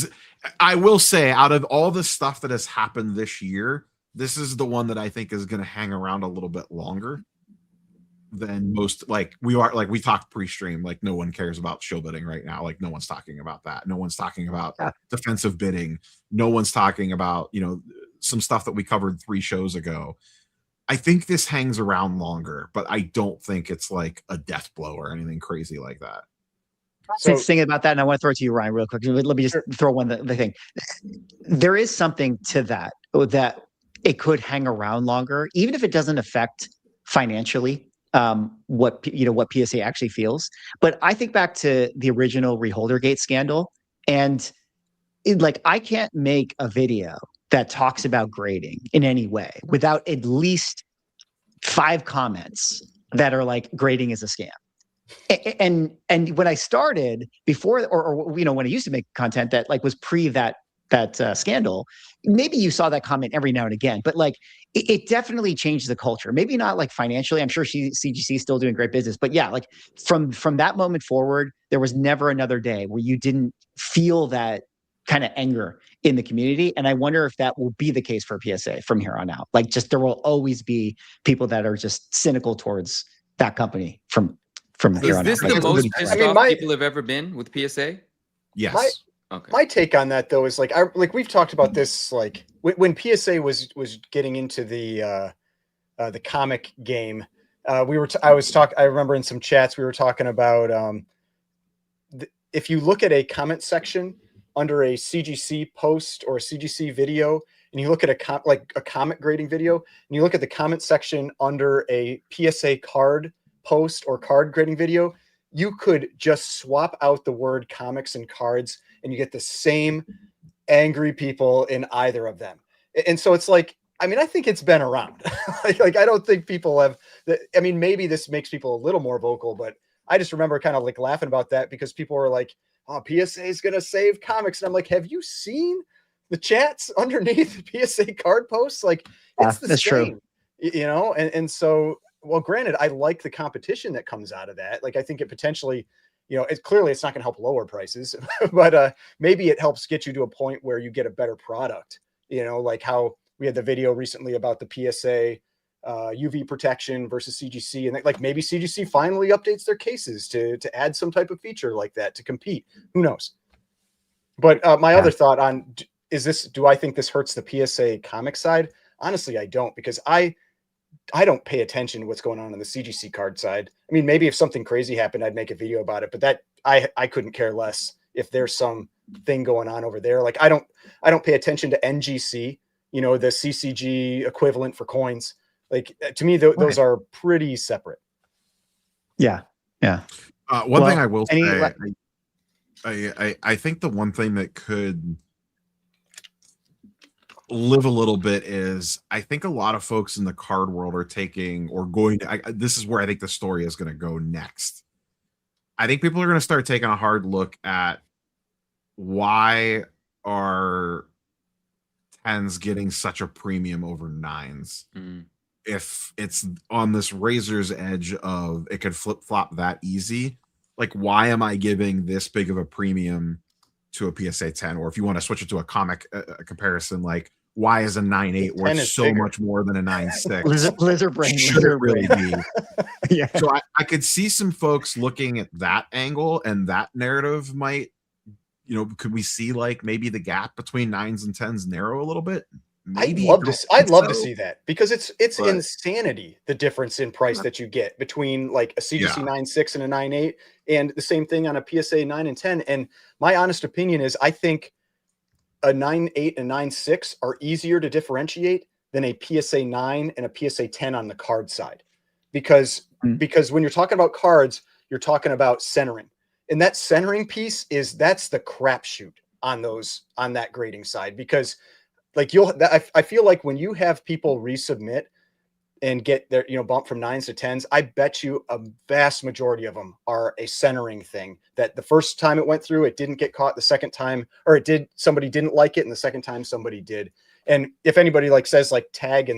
I will say, out of all the stuff that has happened this year, this is the one that I think is going to hang around a little bit longer than most. Like we talked pre-stream, like no one cares about show bidding right now. Like no one's talking about that. No one's talking about defensive bidding. No one's talking about, some stuff that we covered 3 shows ago. I think this hangs around longer, but I don't think it's like a death blow or anything crazy like that. Since thinking about that, and I want to throw it to you, Ryan, real quick. Let me just throw the thing. There is something to that it could hang around longer, even if it doesn't affect financially what PSA actually feels. But I think back to the original Reholdergate scandal, and I can't make a video that talks about grading in any way without at least 5 comments that are like, grading is a scam. And when I started before, or when I used to make content that was pre that scandal, maybe you saw that comment every now and again, but it definitely changed the culture. Maybe not financially. I'm sure CGC is still doing great business, but yeah, from that moment forward, there was never another day where you didn't feel that kind of anger in the community. And I wonder if that will be the case for PSA from here on out. Just there will always be people that are just cynical towards that company from here on out. Is this the most pissed off people have ever been with PSA? Yes. My take on that, though, is we've talked about this, when PSA was getting into the comic game. I remember in some chats we were talking about if you look at a comment section under a CGC post or a CGC video, and you look at a comic grading video, and you look at the comment section under a PSA card post or card grading video, you could just swap out the word comics and cards and you get the same angry people in either of them. And so it's I think it's been around. I don't think people have maybe this makes people a little more vocal, but I just remember kind of laughing about that because people were like, oh, PSA is going to save comics. And I'm like, have you seen the chats underneath the PSA card posts? It's the same, true. And so, well, granted, I like the competition that comes out of that. I think it potentially, it's not going to help lower prices, but maybe it helps get you to a point where you get a better product, like how we had the video recently about the PSA UV protection versus CGC. And maybe CGC finally updates their cases to add some type of feature like that to compete. Who knows? But my other thought on, do I think this hurts the PSA comic side? Honestly, I don't, because I don't pay attention to what's going on the CGC card side. Maybe if something crazy happened, I'd make a video about it, but that I couldn't care less if there's some thing going on over there. I don't pay attention to NGC, the CCG equivalent for coins. To me, those are pretty separate. Yeah. Yeah. One thing I will say, I think the one thing that could live a little bit is I think a lot of folks in the card world are taking or going to, this is where I think the story is going to go next. I think people are going to start taking a hard look at why are 10s getting such a premium over 9s. If it's on this razor's edge of it could flip flop that easy, why am I giving this big of a premium to a PSA 10? Or if you want to switch it to a comic comparison, why is a 9.8 worth so bigger, much more than a 9.6? Blizzard brain. Should it really be? Yeah. So I could see some folks looking at that angle, and that narrative might, could we see maybe the gap between 9s and 10s narrow a little bit? Maybe I'd love to see that, because it's insanity, the difference in price that you get between a CGC 9.6 and a 9.8, and the same thing on a PSA 9 and 10. And my honest opinion is I think a 9.8 and 9.6 are easier to differentiate than a PSA 9 and a PSA 10 on the card side, because when you're talking about cards, you're talking about centering, and that centering piece that's the crapshoot on that grading side, because I feel like when you have people resubmit, and get their, bump from 9s to 10s, I bet you a vast majority of them are a centering thing, that the first time it went through, it didn't get caught. The second time, or somebody didn't like it, and the second time somebody did. And if anybody says tag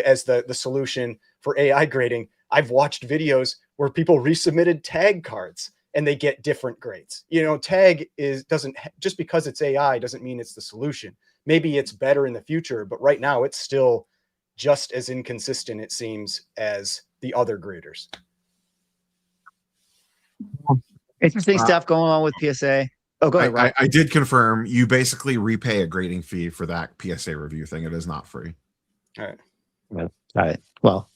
as the solution for AI grading, I've watched videos where people resubmitted tag cards and they get different grades. Tag doesn't, just because it's AI doesn't mean it's the solution. Maybe it's better in the future, but right now it's still just as inconsistent, it seems, as the other graders. Interesting stuff going on with PSA. Oh, go ahead, Rob. I did confirm you basically repay a grading fee for that PSA review thing. It is not free. All right. Well,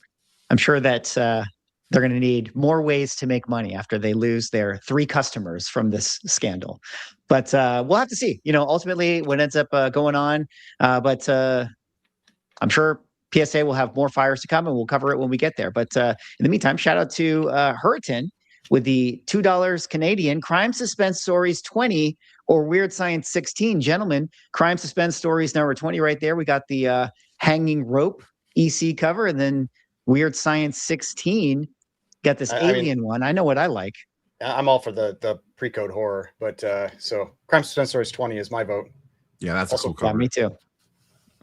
I'm sure that they're going to need more ways to make money after they lose their 3 customers from this scandal. But we'll have to see, ultimately what ends up going on. But I'm sure PSA will have more fires to come, and we'll cover it when we get there. But in the meantime, shout out to Hurriton with the $2 Canadian Crime Suspense Stories 20 or Weird Science 16. Gentlemen, Crime Suspense Stories number 20 right there. We got the Hanging Rope EC cover, and then Weird Science 16 got this alien one. I know what I like. I'm all for the pre-code horror, but so Crime Suspense Stories 20 is my vote. Yeah, that's also a cool cover. Yeah, me too.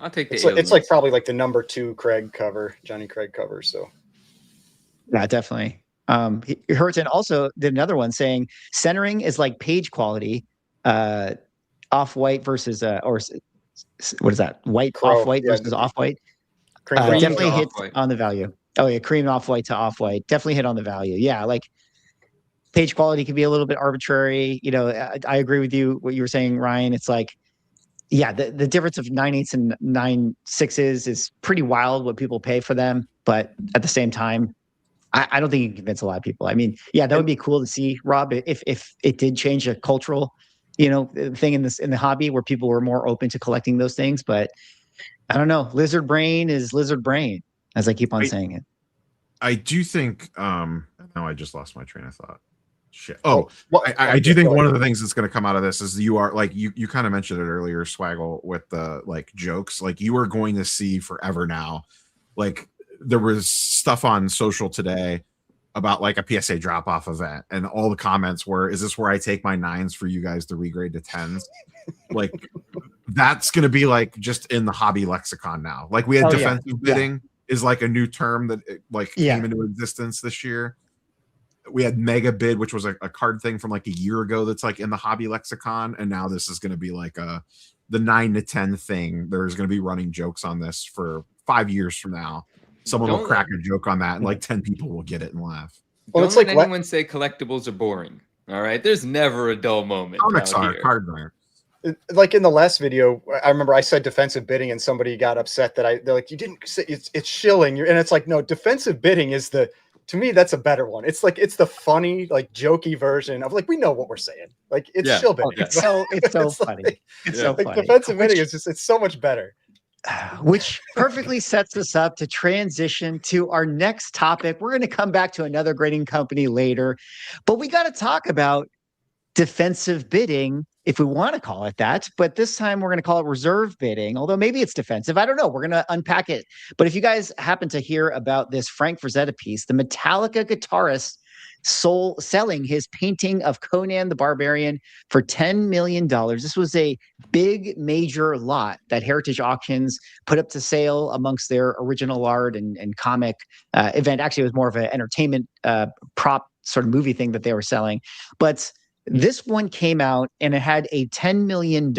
I'll take the it's probably the number 2 Craig cover, Johnny Craig cover. So yeah, definitely. Hurton also did another one saying centering is like page quality, off-white versus or what is that? White off-white versus off-white. Definitely hit on the value. Oh yeah, cream off-white to off-white. Definitely hit on the value. Yeah, page quality can be a little bit arbitrary. I agree with you what you were saying, Ryan. It's yeah, the difference of 9/8 and 9/6 is pretty wild what people pay for them. But at the same time, I don't think you can convince a lot of people. I mean, yeah, that would be cool to see, Rob, if it did change a cultural, thing in the hobby where people were more open to collecting those things. But I don't know. Lizard brain is lizard brain, as I keep on saying it. I do think. Now I just lost my train of thought. Shit. I do think one of the things that's going to come out of this is you are you kind of mentioned it earlier, Swaggle, with the jokes. You are going to see forever now. There was stuff on social today about a PSA drop off event, and all the comments were, "Is this where I take my 9s for you guys to regrade to 10s?" That's going to be just in the hobby lexicon now. We had defensive bidding is a new term that came into existence this year. We had mega bid, which was a card thing from a year ago that's in the hobby lexicon, and now this is going to be the 9 to 10 thing. There's going to be running jokes on this for 5 years from now. Someone will crack a joke on that, and 10 people will get it and laugh. Well, don't let anyone say collectibles are boring. All right, there's never a dull moment. Comics are, cards are. In the last video, I remember I said defensive bidding, and somebody got upset that they're you didn't say it's shilling. And it's no, defensive bidding is to me, that's a better one. It's it's the funny, jokey version of we know what we're saying. It's shill bidding. It's so funny. It's so funny. Defensive bidding is it's so much better. Which perfectly sets us up to transition to our next topic. We're going to come back to another grading company later, but we got to talk about defensive bidding, if we want to call it that. But this time we're going to call it reserve bidding, although maybe it's defensive. I don't know. We're going to unpack it. But if you guys happen to hear about this Frank Frazetta piece, the Metallica guitarist selling his painting of Conan the Barbarian for $10 million. This was a big major lot that Heritage Auctions put up to sale amongst their original art and comic event. Actually, it was more of an entertainment prop sort of movie thing that they were selling. But this one came out and it had a $10 million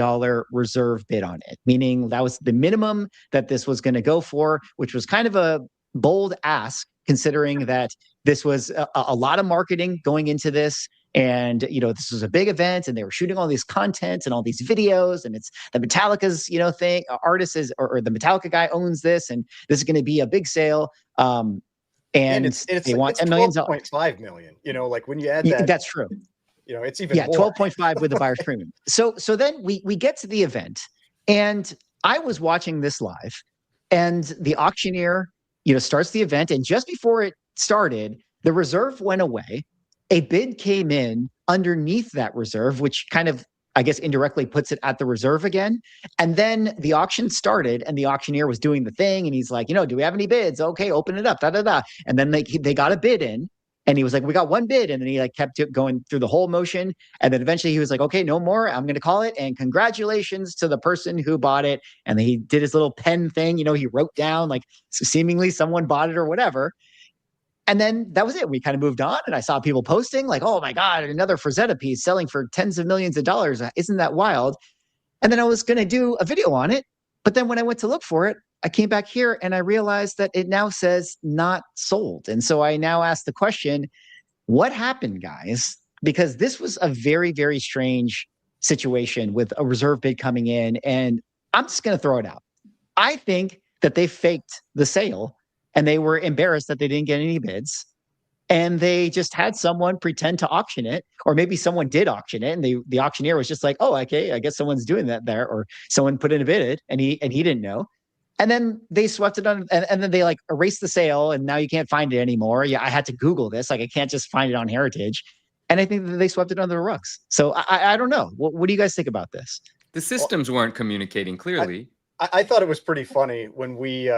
reserve bid on it, meaning that was the minimum that this was going to go for, which was kind of a bold ask, considering that this was a lot of marketing going into this. And, this was a big event and they were shooting all these content and all these videos, and it's the Metallica's, thing, artist is, or the Metallica guy owns this, and this is going to be a big sale. And they want $10 million. 12.5 million, when you add that. That's true. It's even more. 12.5 with the buyer's premium. So then we get to the event, and I was watching this live, and the auctioneer, starts the event, and just before it started, the reserve went away. A bid came in underneath that reserve, which kind of I guess indirectly puts it at the reserve again. And then the auction started and the auctioneer was doing the thing. And he's like, do we have any bids? Okay, open it up, da, da, da. And then they got a bid in. And he was like, we got one bid. And then he like kept going through the whole motion. And then eventually he was like, okay, no more. I'm going to call it. And congratulations to the person who bought it. And then he did his little pen thing. He wrote down like seemingly someone bought it or whatever. And then that was it. We kind of moved on. And I saw people posting like, oh my God, another Frazetta piece selling for tens of millions of dollars. Isn't that wild? And then I was going to do a video on it. But then when I went to look for it, I came back here and I realized that it now says not sold. And so I now ask the question, what happened, guys? Because this was a very, very strange situation with a reserve bid coming in. And I'm just going to throw it out. I think that they faked the sale and they were embarrassed that they didn't get any bids. And they just had someone pretend to auction it, or maybe someone did auction it. And the auctioneer was just like, oh, okay, I guess someone's doing that there. Or someone put in a bid and he didn't know. And then they swept it on, and then they like erased the sale, and now you can't find it anymore. Yeah, I had to Google this. Like, I can't just find it on Heritage. And I think that they swept it under the rugs. So I don't know. What do you guys think about this? The systems weren't communicating clearly. I thought it was pretty funny when we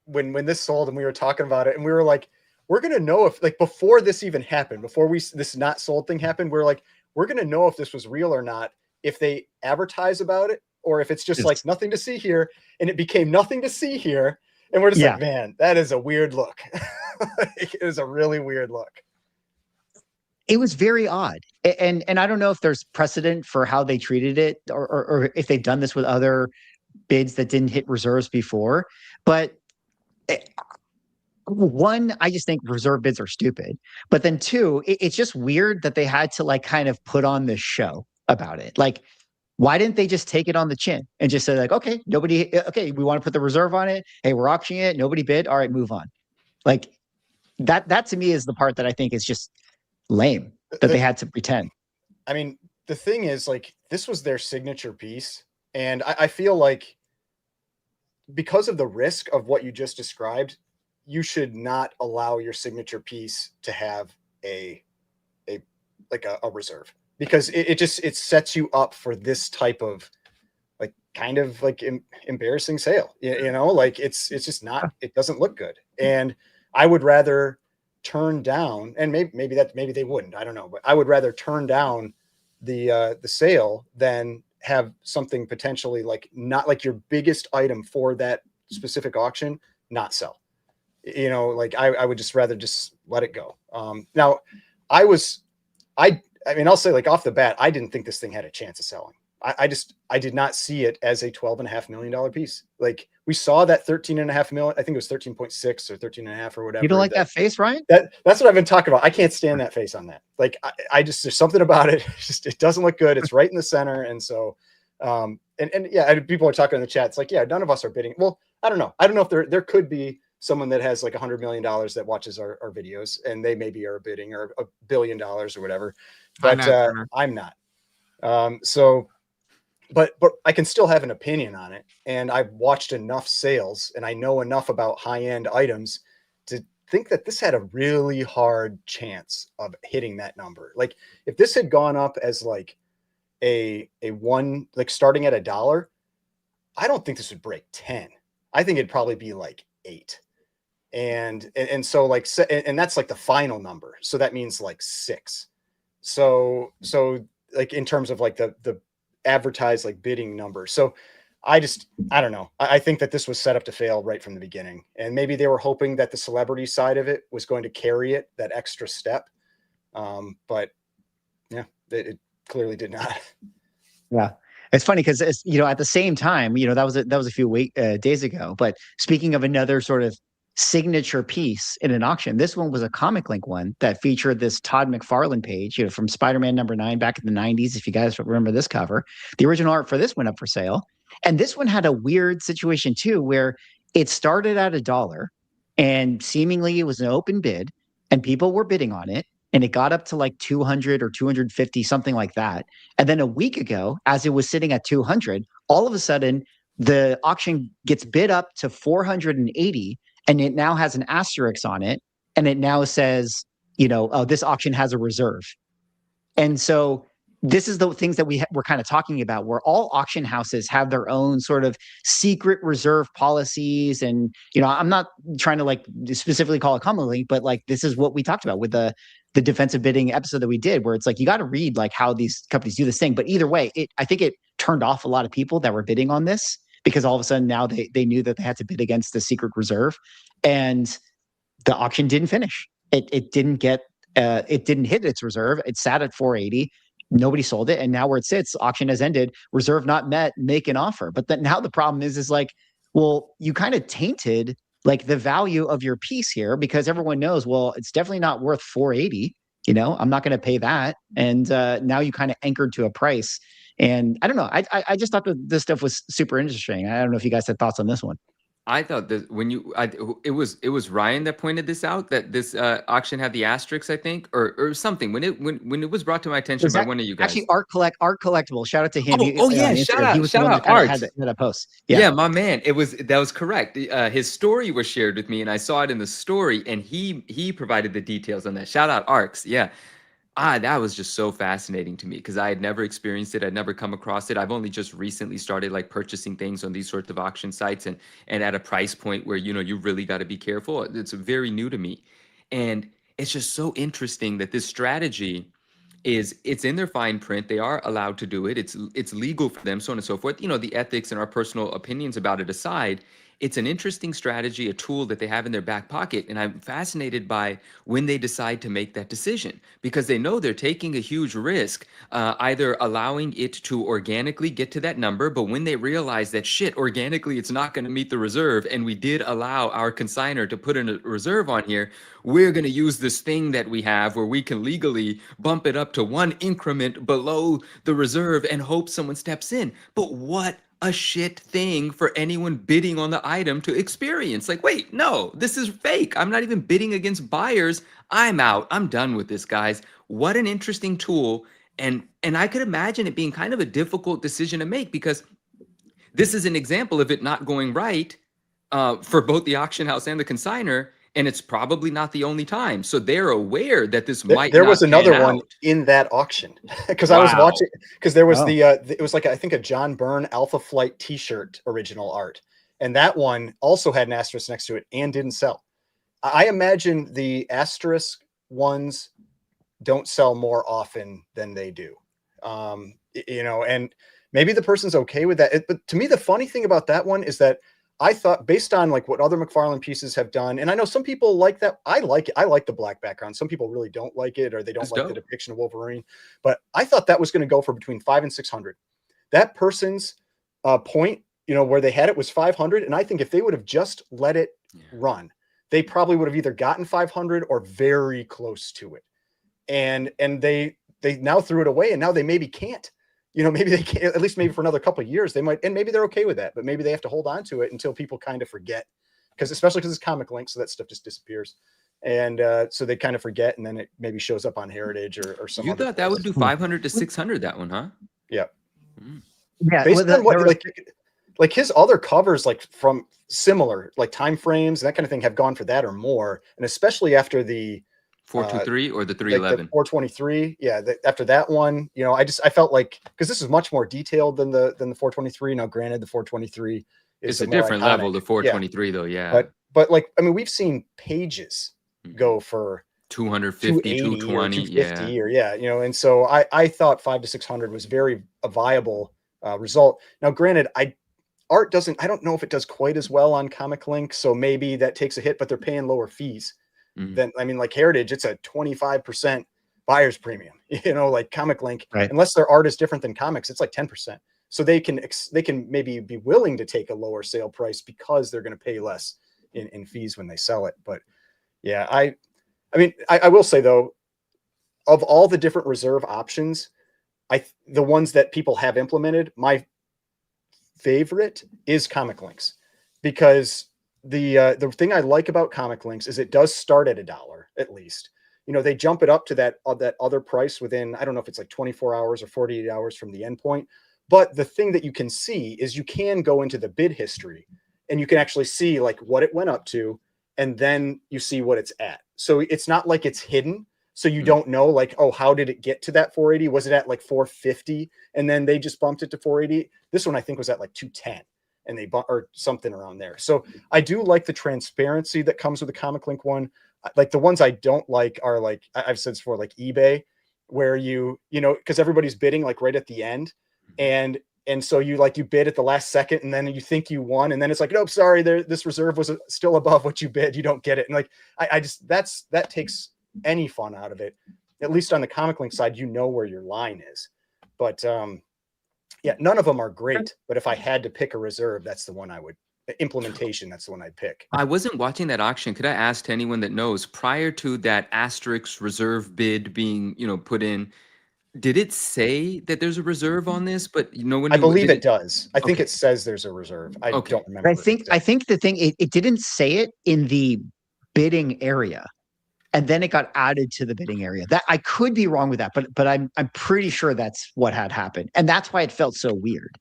when this sold and we were talking about it, and we were like, we're gonna know if, like, before this even happened, before this not sold thing happened, we're like, we're gonna know if this was real or not if they advertise about it, or if it's just like nothing to see here. And it became nothing to see here. And we're just like, man, that is a weird look. It is a really weird look. It was very odd. And I don't know if there's precedent for how they treated it, or if they've done this with other bids that didn't hit reserves before. But one, I just think reserve bids are stupid. But then two, it's just weird that they had to like kind of put on this show about it. Like, why didn't they just take it on the chin and just say like, okay, we want to put the reserve on it. Hey, we're auctioning it. Nobody bid. All right, move on. Like that to me is the part that I think is just lame, that they had to pretend. I mean, the thing is, like, this was their signature piece. And I feel like because of the risk of what you just described, you should not allow your signature piece to have a reserve. Because it sets you up for this type of like kind of like embarrassing sale, like it's just not, it doesn't look good. And I would rather turn down, and maybe they wouldn't, I don't know, but I would rather turn down the sale than have something potentially like not like your biggest item for that specific auction not sell. Like I would just rather just let it go. Now I mean, I'll say, like, off the bat, I didn't think this thing had a chance of selling. I did not see it as a $12.5 million piece. Like, we saw that 13.5 million. I think it was 13.6 or 13.5 or whatever. You don't like that face, Ryan? That's what I've been talking about. I can't stand that face on that. Like, I just, there's something about it. It doesn't look good. It's right in the center. And so, and yeah, people are talking in the chat. It's like, yeah, none of us are bidding. Well, I don't know. I don't know if there could be someone that has like $100 million that watches our videos, and they maybe are bidding, or $1 billion or whatever. But I'm not. But I can still have an opinion on it. And I've watched enough sales and I know enough about high-end items to think that this had a really hard chance of hitting that number. Like, if this had gone up as like a one, like starting at $1, I don't think this would break 10. I think it'd probably be like 8. And so like, and that's like the final number. So that means like 6. So like in terms of like the advertised like bidding number. So I don't know. I think that this was set up to fail right from the beginning. And maybe they were hoping that the celebrity side of it was going to carry it that extra step. But yeah, it clearly did not. Yeah. It's funny because at the same time, that was a few days ago. But speaking of another sort of signature piece in an auction, this one was a Comic Link one that featured this Todd McFarlane page, from Spider-Man #9 back in the 90s. If you guys remember this cover, the original art for this went up for sale. And this one had a weird situation too, where it started at $1 and seemingly it was an open bid and people were bidding on it. And it got up to like 200 or 250, something like that. And then a week ago, as it was sitting at 200, all of a sudden the auction gets bid up to 480, and it now has an asterisk on it. And it now says, oh, this auction has a reserve. And so this is the things that we're kind of talking about, where all auction houses have their own sort of secret reserve policies. And, I'm not trying to like specifically call it common link, but like, this is what we talked about with the defensive bidding episode that we did, where it's like, you got to read like how these companies do this thing. But either way, I think it turned off a lot of people that were bidding on this, because all of a sudden now they knew that they had to bid against the secret reserve, and the auction didn't finish. It didn't get, it didn't hit its reserve. It sat at 480. Nobody sold it. And now where it sits, auction has ended, reserve not met, make an offer. But then now the problem is like, well, you kind of tainted like the value of your piece here, because everyone knows, well, it's definitely not worth 480. I'm not going to pay that. And now you kind of anchored to a price. And I don't know. I just thought that this stuff was super interesting. I don't know if you guys had thoughts on this one. I thought that it was Ryan that pointed this out, that this auction had the asterisks, I think, or something, when it was brought to my attention by one of you guys. Actually, Art Collectible. Shout out to him. Yeah, shout out, he was the one that Art. had that post. Yeah, my man. That was correct. His story was shared with me, and I saw it in the story, and he provided the details on that. Shout out Arcs. Yeah. That was just so fascinating to me, because I had never experienced it. I'd never come across it. I've only just recently started like purchasing things on these sorts of auction sites, and at a price point where, you really got to be careful. It's very new to me. And it's just so interesting that this strategy it's in their fine print. They are allowed to do it. It's legal for them, so on and so forth. The ethics and our personal opinions about it aside, it's an interesting strategy, a tool that they have in their back pocket. And I'm fascinated by when they decide to make that decision, because they know they're taking a huge risk, either allowing it to organically get to that number. But when they realize that shit, organically, it's not going to meet the reserve, and we did allow our consignor to put in a reserve on here, we're going to use this thing that we have where we can legally bump it up to one increment below the reserve and hope someone steps in. But what a shit thing for anyone bidding on the item to experience. Like, wait, no, this is fake. I'm not even bidding against buyers. I'm out. I'm done with this, guys. What an interesting tool. And I could imagine it being kind of a difficult decision to make, because this is an example of it not going right for both the auction house and the consignor. And it's probably not the only time. So they're aware that this might. There was another one in that auction, because I was watching, because there was it was like, I think, a John Byrne Alpha Flight t-shirt original art. And that one also had an asterisk next to it and didn't sell. I imagine the asterisk ones don't sell more often than they do. And maybe the person's okay with that. But to me, the funny thing about that one is that I thought, based on like what other McFarlane pieces have done, and I know some people like that. I like it. I like the black background. Some people really don't like it, or they don't like the depiction of Wolverine. But I thought that was going to go for between 500 and 600. That person's point, where they had it was 500. And I think if they would have just let it run, they probably would have either gotten 500 or very close to it. And they now threw it away, and now they maybe can't. Maybe they can't, at least maybe for another couple of years, they might, and maybe they're okay with that, but maybe they have to hold on to it until people kind of forget, especially because it's comic link, so that stuff just disappears. And so they kind of forget, and then it maybe shows up on Heritage or some. You thought that would do 500 to 600, that one, huh? Yeah. Yeah. Based on what, like his other covers, like from similar, like time frames and that kind of thing, have gone for that or more. And especially after the 423 or the 311, like 423. Yeah. After that one, I felt like, because this is much more detailed than the 423. Now, granted, the 423 is a different level. The 423 though. Yeah. But like, I mean, we've seen pages go for 250, 220, 250 or and so I thought 500 to 600 was very a viable result. Now, granted, art doesn't, I don't know if it does quite as well on Comic Link, so maybe that takes a hit, but they're paying lower fees than, I mean, like Heritage, it's a 25% buyer's premium, like Comic Link, unless their art is different than comics, it's like 10%. So they can maybe be willing to take a lower sale price because they're going to pay less in fees when they sell it. But yeah, I mean, I will say though, of all the different reserve options, the ones that people have implemented, my favorite is Comic Links, because the thing I like about Comic Links is it does start at $1 at least. They jump it up to that other price within, I don't know if it's like 24 hours or 48 hours from the endpoint. But the thing that you can see is you can go into the bid history and you can actually see like what it went up to, and then you see what it's at. So it's not like it's hidden. So you don't know, like, oh, how did it get to that 480? Was it at like 450 and then they just bumped it to 480? This one I think was at like 210 and they bought or something around there. So I do like the transparency that comes with the Comic Link one. Like the ones I don't like are like I've said before, like eBay, where you know, because everybody's bidding like right at the end, and so you bid at the last second, and then you think you won, and then it's like, nope, sorry, this reserve was still above what you bid, you don't get it. And like I just that takes any fun out of it. At least on the Comic Link side, you know where your line is. But yeah, none of them are great. But if I had to pick a reserve, that's the one I would. Implementation, that's the one I'd pick. I wasn't watching that auction. Could I ask to anyone that knows, prior to that asterisk reserve bid being, you know, put in, did it say that there's a reserve on this? But you know, when I believe it does. I think it says there's a reserve. I don't remember. I think the thing it didn't say it in the bidding area, and then it got added to the bidding area. That I could be wrong with that, but I'm pretty sure that's what had happened, and that's why it felt so weird.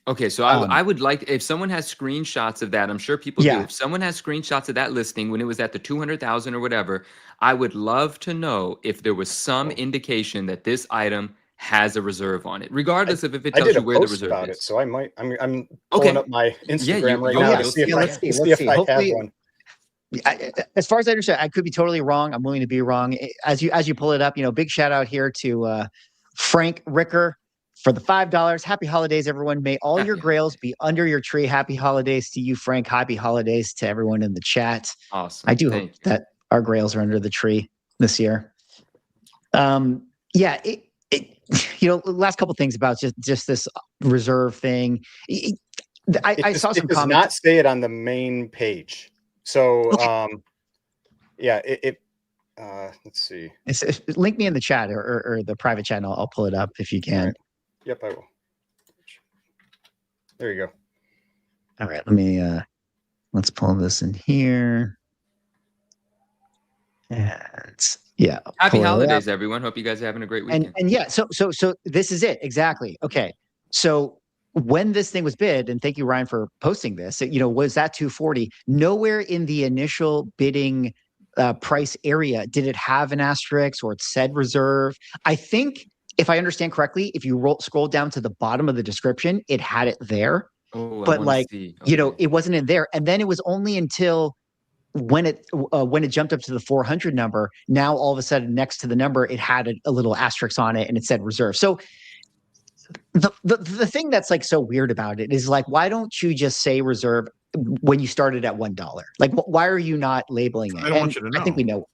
Okay, so I would like, if someone has screenshots of that, I'm sure people do. If someone has screenshots of that listing when it was at the 200,000 or whatever, I would love to know if there was some indication that this item has a reserve on it, regardless of if it tells you where the reserve about is. It, so I might. I'm pulling up my Instagram right now to see if I have one. As far as I understand, I could be totally wrong. I'm willing to be wrong. As you pull it up, you know, big shout out here to Frank Ricker for the $5. Happy holidays, everyone. May all your grails be under your tree. Happy holidays to you, Frank. Happy holidays to everyone in the chat. Awesome. I do hope that our grails are under the tree this year. Yeah, you know, last couple things about just this reserve thing. I saw some comments. It does not say it on the main page. So, yeah, let's see. Link me in the chat or the private channel. I'll pull it up if you can. Right. Yep, I will. There you go. All right, let's pull this in here. And yeah. Happy holidays, everyone. Hope you guys are having a great weekend. And yeah, so this is it. Exactly. Okay. So when this thing was bid, and thank you, Ryan, for posting this, you know, was that 240? Nowhere in the initial bidding price area did it have an asterisk or it said reserve. I think, if I understand correctly, if you scroll down to the bottom of the description, it had it there. Oh, but like, you know, it wasn't in there. And then it was only until when it jumped up to the 400 number, now all of a sudden next to the number, it had a little asterisk on it and it said reserve. So the thing that's like so weird about it is like, why don't you just say reserve when you started at $1? Like, why are you not labeling it? I don't want you to know. I think we know.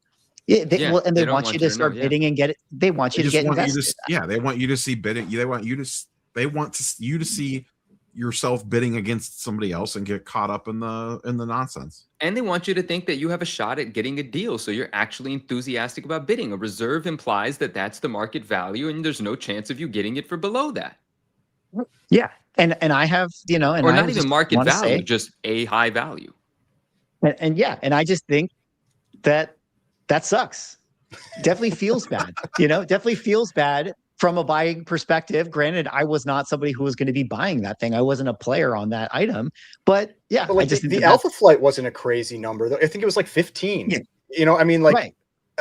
Yeah, they want you to start bidding and get it. They want you to get invested. They want you to see bidding. They want you to see yourself bidding against somebody else and get caught up in the nonsense. And they want you to think that you have a shot at getting a deal, so you're actually enthusiastic about bidding. A reserve implies that that's the market value, and there's no chance of you getting it for below that. Yeah, and I have, you know, and or not even market value, just a high value. And yeah, and I just think that sucks. Definitely feels bad. You know, definitely feels bad from a buying perspective. Granted, I was not somebody who was going to be buying that thing. I wasn't a player on that item. But yeah, but like the Alpha Flight wasn't a crazy number, though. I think it was like 15. Yeah. You know, I mean, like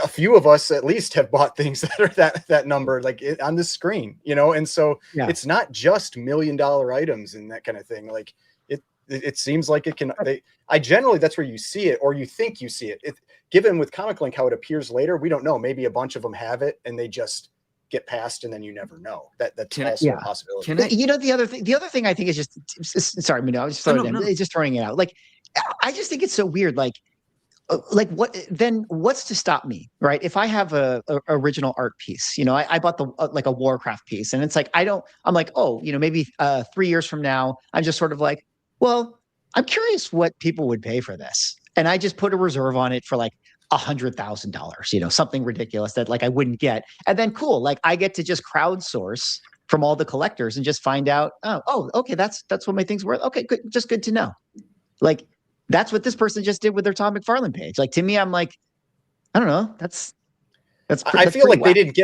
a few of us at least have bought things that are that number, like on the screen, you know, and so it's not just $1 million items and that kind of thing. Like it seems like it can. I generally, that's where you see it, or you think you see it. Given with Comic Link how it appears later, we don't know. Maybe a bunch of them have it and they just get passed, and then you never know. That's also a possibility. You know, the other thing I think is just sorry, I was just throwing it out. Like, I just think it's so weird. Like what's to stop me, right? If I have a original art piece, you know, I bought like a Warcraft piece, and it's like I'm like, oh, you know, maybe 3 years from now, I'm just sort of like, well, I'm curious what people would pay for this. And I just put a reserve on it for like $100,000, you know, something ridiculous that like I wouldn't get. And then cool, like I get to just crowdsource from all the collectors and just find out, oh, okay, that's what my thing's worth. Okay, good, just good to know. Like that's what this person just did with their Tom McFarlane page. Like to me, I'm like, I don't know, that's I feel like they didn't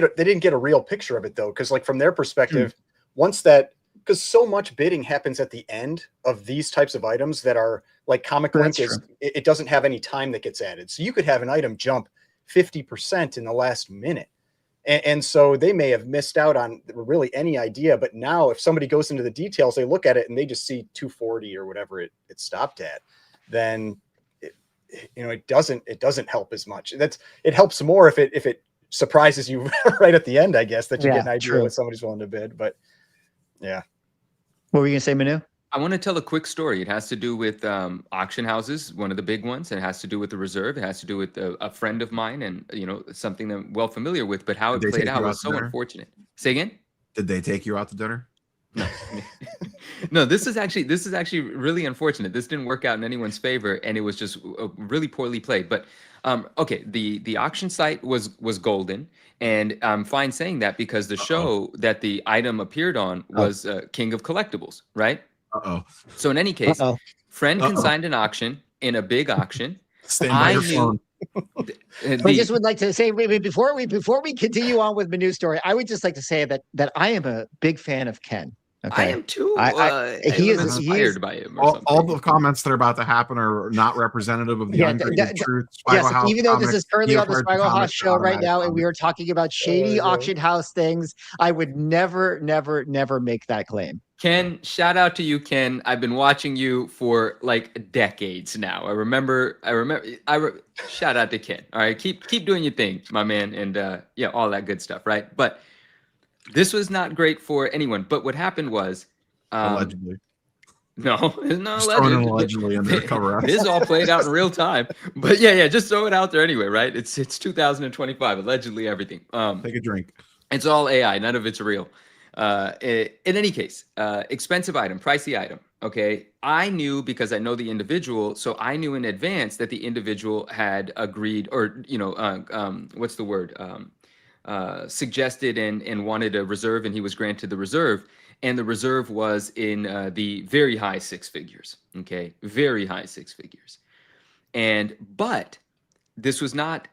get a real picture of it though, because like from their perspective, once that, because so much bidding happens at the end of these types of items that are like Comic Link it doesn't have any time that gets added. So you could have an item jump 50% in the last minute. And so they may have missed out on really any idea. But now if somebody goes into the details, they look at it and they just see 240 or whatever it stopped at, then it doesn't help as much. It helps more if it surprises you right at the end, I guess, that you get an idea what somebody's willing to bid. But yeah. What were you gonna say, Manu? I want to tell a quick story. It has to do with auction houses, one of the big ones. It has to do with the reserve. It has to do with a friend of mine, and something that I'm well familiar with. But how it played out was so unfortunate. Say again? Did they take you out to dinner? No, no. This is actually really unfortunate. This didn't work out in anyone's favor, and it was just really poorly played. But okay, the auction site was golden, and I'm fine saying that because the show that the item appeared on was King of Collectibles, right? So in any case, friend consigned an auction in a big auction. Stand by your phone. I just would like to say, before we continue on with Manu's story, I would just like to say that I am a big fan of Ken. Okay. I am too. He is inspired by him. All the comments that are about to happen are not representative of the ungraded truth. Yes, even though this is currently on the Spiegel House show right now, and we are talking about shady auction house things, I would never make that claim. Ken, shout out to you, Ken. I've been watching you for like decades now. I remember. Shout out to Ken. All right, keep doing your thing, my man, and all that good stuff, right? But this was not great for anyone. But what happened was, allegedly. No, it's not just allegedly under the cover. This all played out in real time. But yeah, just throw it out there anyway, right? It's 2025. Allegedly, everything. Take a drink. It's all AI. None of it's real. In any case, expensive item, pricey item. Okay. I knew because I know the individual. So I knew in advance that the individual had agreed or, what's the word? Suggested and wanted a reserve, and he was granted the reserve. And the reserve was in the very high six figures. Okay. Very high six figures. But this was not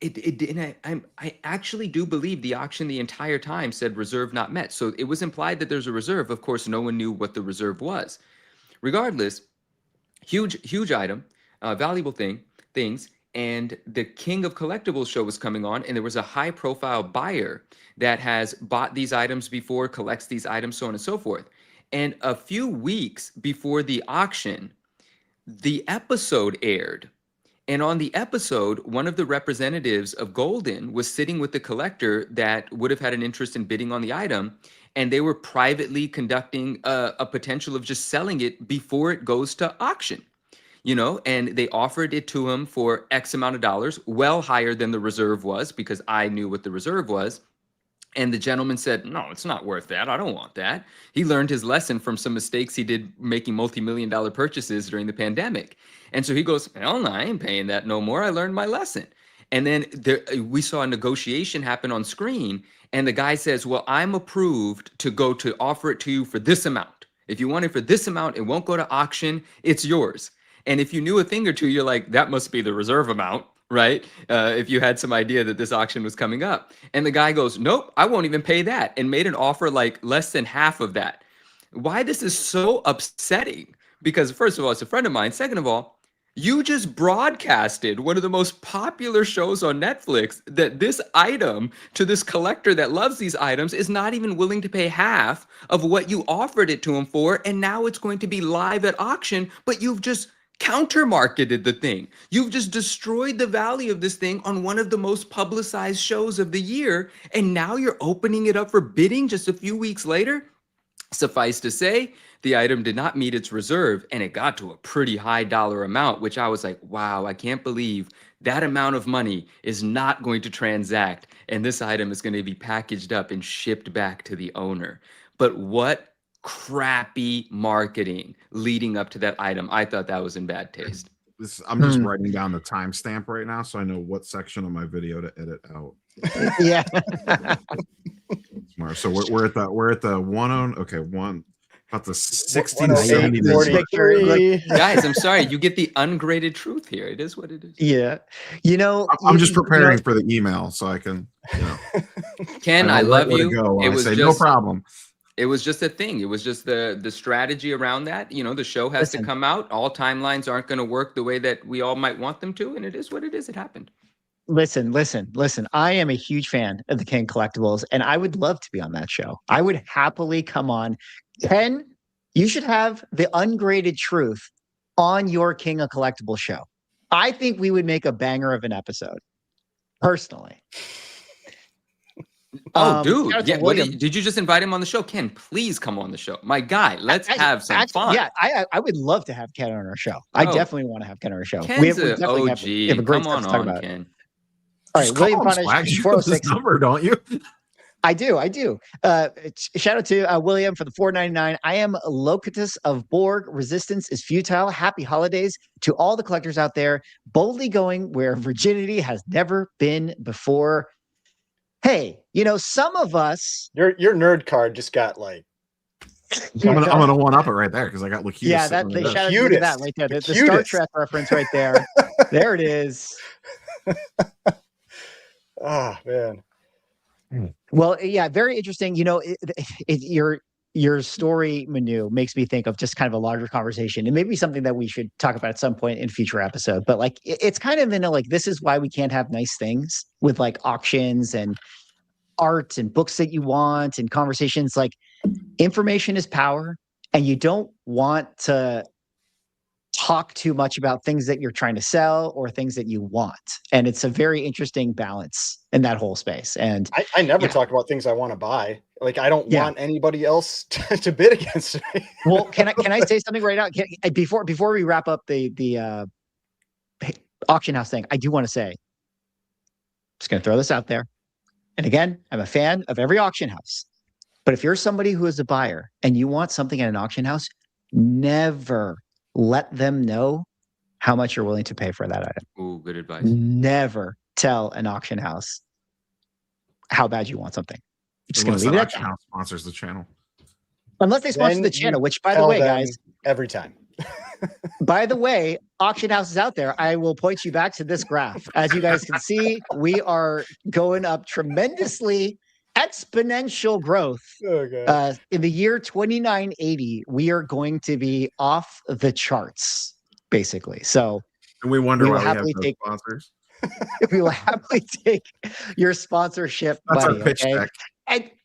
I actually do believe the auction the entire time said reserve not met. So it was implied that there's a reserve. Of course, no one knew what the reserve was. Regardless, huge item, valuable things. And the King of Collectibles show was coming on, and there was a high profile buyer that has bought these items before, collects these items, so on and so forth. And a few weeks before the auction, the episode aired. And on the episode, one of the representatives of Golden was sitting with the collector that would have had an interest in bidding on the item. And they were privately conducting a potential of just selling it before it goes to auction, and they offered it to him for X amount of dollars, well higher than the reserve was, because I knew what the reserve was. And the gentleman said, no, it's not worth that. I don't want that. He learned his lesson from some mistakes he did making multi-million-dollar purchases during the pandemic. And so he goes, hell no, I ain't paying that no more. I learned my lesson. And then we saw a negotiation happen on screen. And the guy says, well, I'm approved to go to offer it to you for this amount. If you want it for this amount, it won't go to auction. It's yours. And if you knew a thing or two, you're like, that must be the reserve amount. Right? If you had some idea that this auction was coming up. And the guy goes, nope, I won't even pay that, and made an offer like less than half of that. Why this is so upsetting? Because first of all, it's a friend of mine. Second of all, you just broadcasted one of the most popular shows on Netflix that this item to this collector that loves these items is not even willing to pay half of what you offered it to him for. And now it's going to be live at auction, but you've just counter-marketed the thing. You've just destroyed the value of this thing on one of the most publicized shows of the year, and now you're opening it up for bidding just a few weeks later. Suffice to say, the item did not meet its reserve, and it got to a pretty high dollar amount, which I was like, wow, I can't believe that amount of money is not going to transact, and this item is going to be packaged up and shipped back to the owner. But what crappy marketing leading up to that item. I thought that was in bad taste. I'm just writing down the timestamp right now so I know what section of my video to edit out. Yeah. Smart. So we're at the 1670. Guys, I'm sorry. You get the ungraded truth here. It is what it is. Yeah. I'm just preparing for the email so I can, Ken, I love you. It was just, no problem. It was just a thing. It was just the strategy around that. The show has to come out. All timelines aren't going to work the way that we all might want them to. And it is what it is. It happened. Listen. I am a huge fan of the King Collectibles, and I would love to be on that show. I would happily come on. Ken, you should have the ungraded truth on your King of Collectibles show. I think we would make a banger of an episode, personally. Oh, dude. shout out to Yeah. William. Did you just invite him on the show? Ken, please come on the show. My guy, let's have some fun. Yeah, I would love to have Ken on our show. I definitely want to have Ken on our show. Ken's we an OG. have a great Come stuff to talk on, about. Ken. All Just right, William call him Punish, Swag. You know 406. his number, don't you? I do. Shout out to William for the $4.99. I am Locatus of Borg. Resistance is futile. Happy holidays to all the collectors out there, boldly going where virginity has never been before. Hey, some of us. Your nerd card just got like. I'm gonna one up it right there because I got Locutus. Yeah, shout out to that right there. The Star Trek reference right there. There it is. Oh man. Well, yeah, very interesting. Your story, Manu, makes me think of just kind of a larger conversation, and maybe something that we should talk about at some point in a future episode. But like, it's kind of in a like, this is why we can't have nice things with like auctions and art and books that you want and conversations. Like, information is power, and you don't want to talk too much about things that you're trying to sell or things that you want. And it's a very interesting balance in that whole space. And I never talk about things I want to buy. Like, I don't want anybody else to bid against me. Well, can I say something right now? Before we wrap up the auction house thing, I do want to say, just going to throw this out there. And again, I'm a fan of every auction house. But if you're somebody who is a buyer and you want something at an auction house, never let them know how much you're willing to pay for that item. Ooh, good advice. Never tell an auction house how bad you want something. Just Unless leave the it auction house sponsors the channel. Unless they sponsor the channel, which, by the way, guys, every time. By the way, auction houses out there, I will point you back to this graph. As you guys can see, we are going up tremendously. Exponential growth. In the year 2980, we are going to be off the charts, basically. So, and we wonder why we have no sponsors. We will happily take your sponsorship. That's buddy, our pitch deck.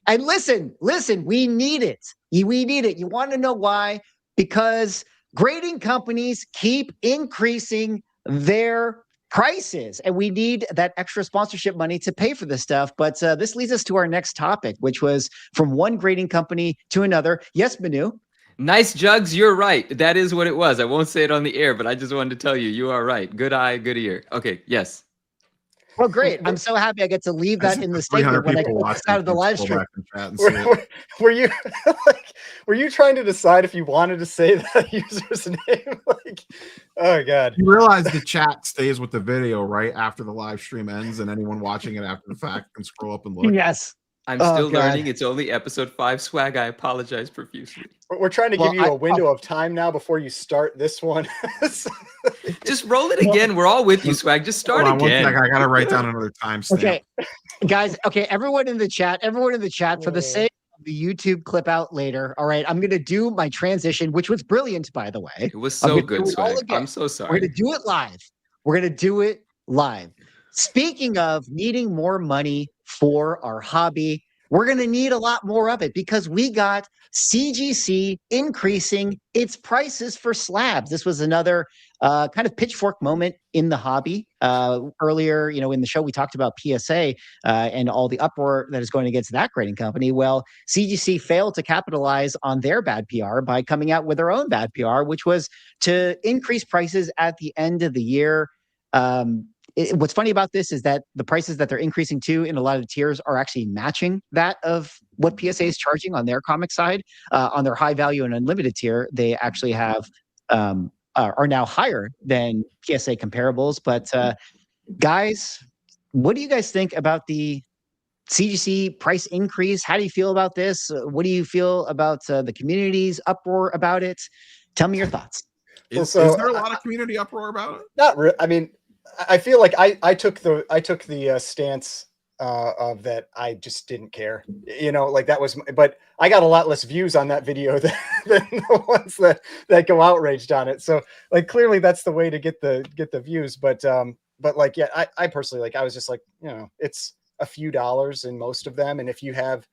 And listen, we need it. We need it. You want to know why? Because grading companies keep increasing their prices, and we need that extra sponsorship money to pay for this stuff. But this leads us to our next topic, which was from one grading company to another. Yes, Manu? Nice jugs, you're right. That is what it was. I won't say it on the air, but I just wanted to tell you, you are right. Good eye, good ear. Okay, yes. Well, great. I'm so happy I get to leave that in the statement when I get this out of the live stream. Were you trying to decide if you wanted to say that user's name? Like, oh god. You realize the chat stays with the video right after the live stream ends, and anyone watching it after the fact can scroll up and look. Yes. I'm still learning. It's only episode 5 swag. I apologize profusely. We're trying to give you a window of time now before you start this one. Just roll it again. We're all with you, swag. Just start again. I gotta write down another timestamp. Okay, guys. Okay, everyone in the chat, for the sake of the YouTube clip out later. All right, I'm gonna do my transition, which was brilliant, by the way. It was so good, swag. I'm so sorry. We're gonna do it live. Speaking of needing more money for our hobby, we're going to need a lot more of it because we got CGC increasing its prices for slabs. This was another kind of pitchfork moment in the hobby. Earlier, in the show, we talked about PSA and all the uproar that is going against that grading company. Well, CGC failed to capitalize on their bad PR by coming out with their own bad PR, which was to increase prices at the end of the year. What's funny about this is that the prices that they're increasing to in a lot of tiers are actually matching that of what PSA is charging on their comic side. On their high value and unlimited tier, they actually have are now higher than PSA comparables. But guys, what do you guys think about the CGC price increase? How do you feel about this? What do you feel about the community's uproar about it? Tell me your thoughts. Is there a lot of community uproar about it? Not really. I mean, I feel like I took the stance of that I just didn't care, like that was, but I got a lot less views on that video than the ones that go outraged on it. So like clearly that's the way to get the views. But but like, yeah, I personally, like, I was just like, you know, it's a few dollars in most of them. And if you have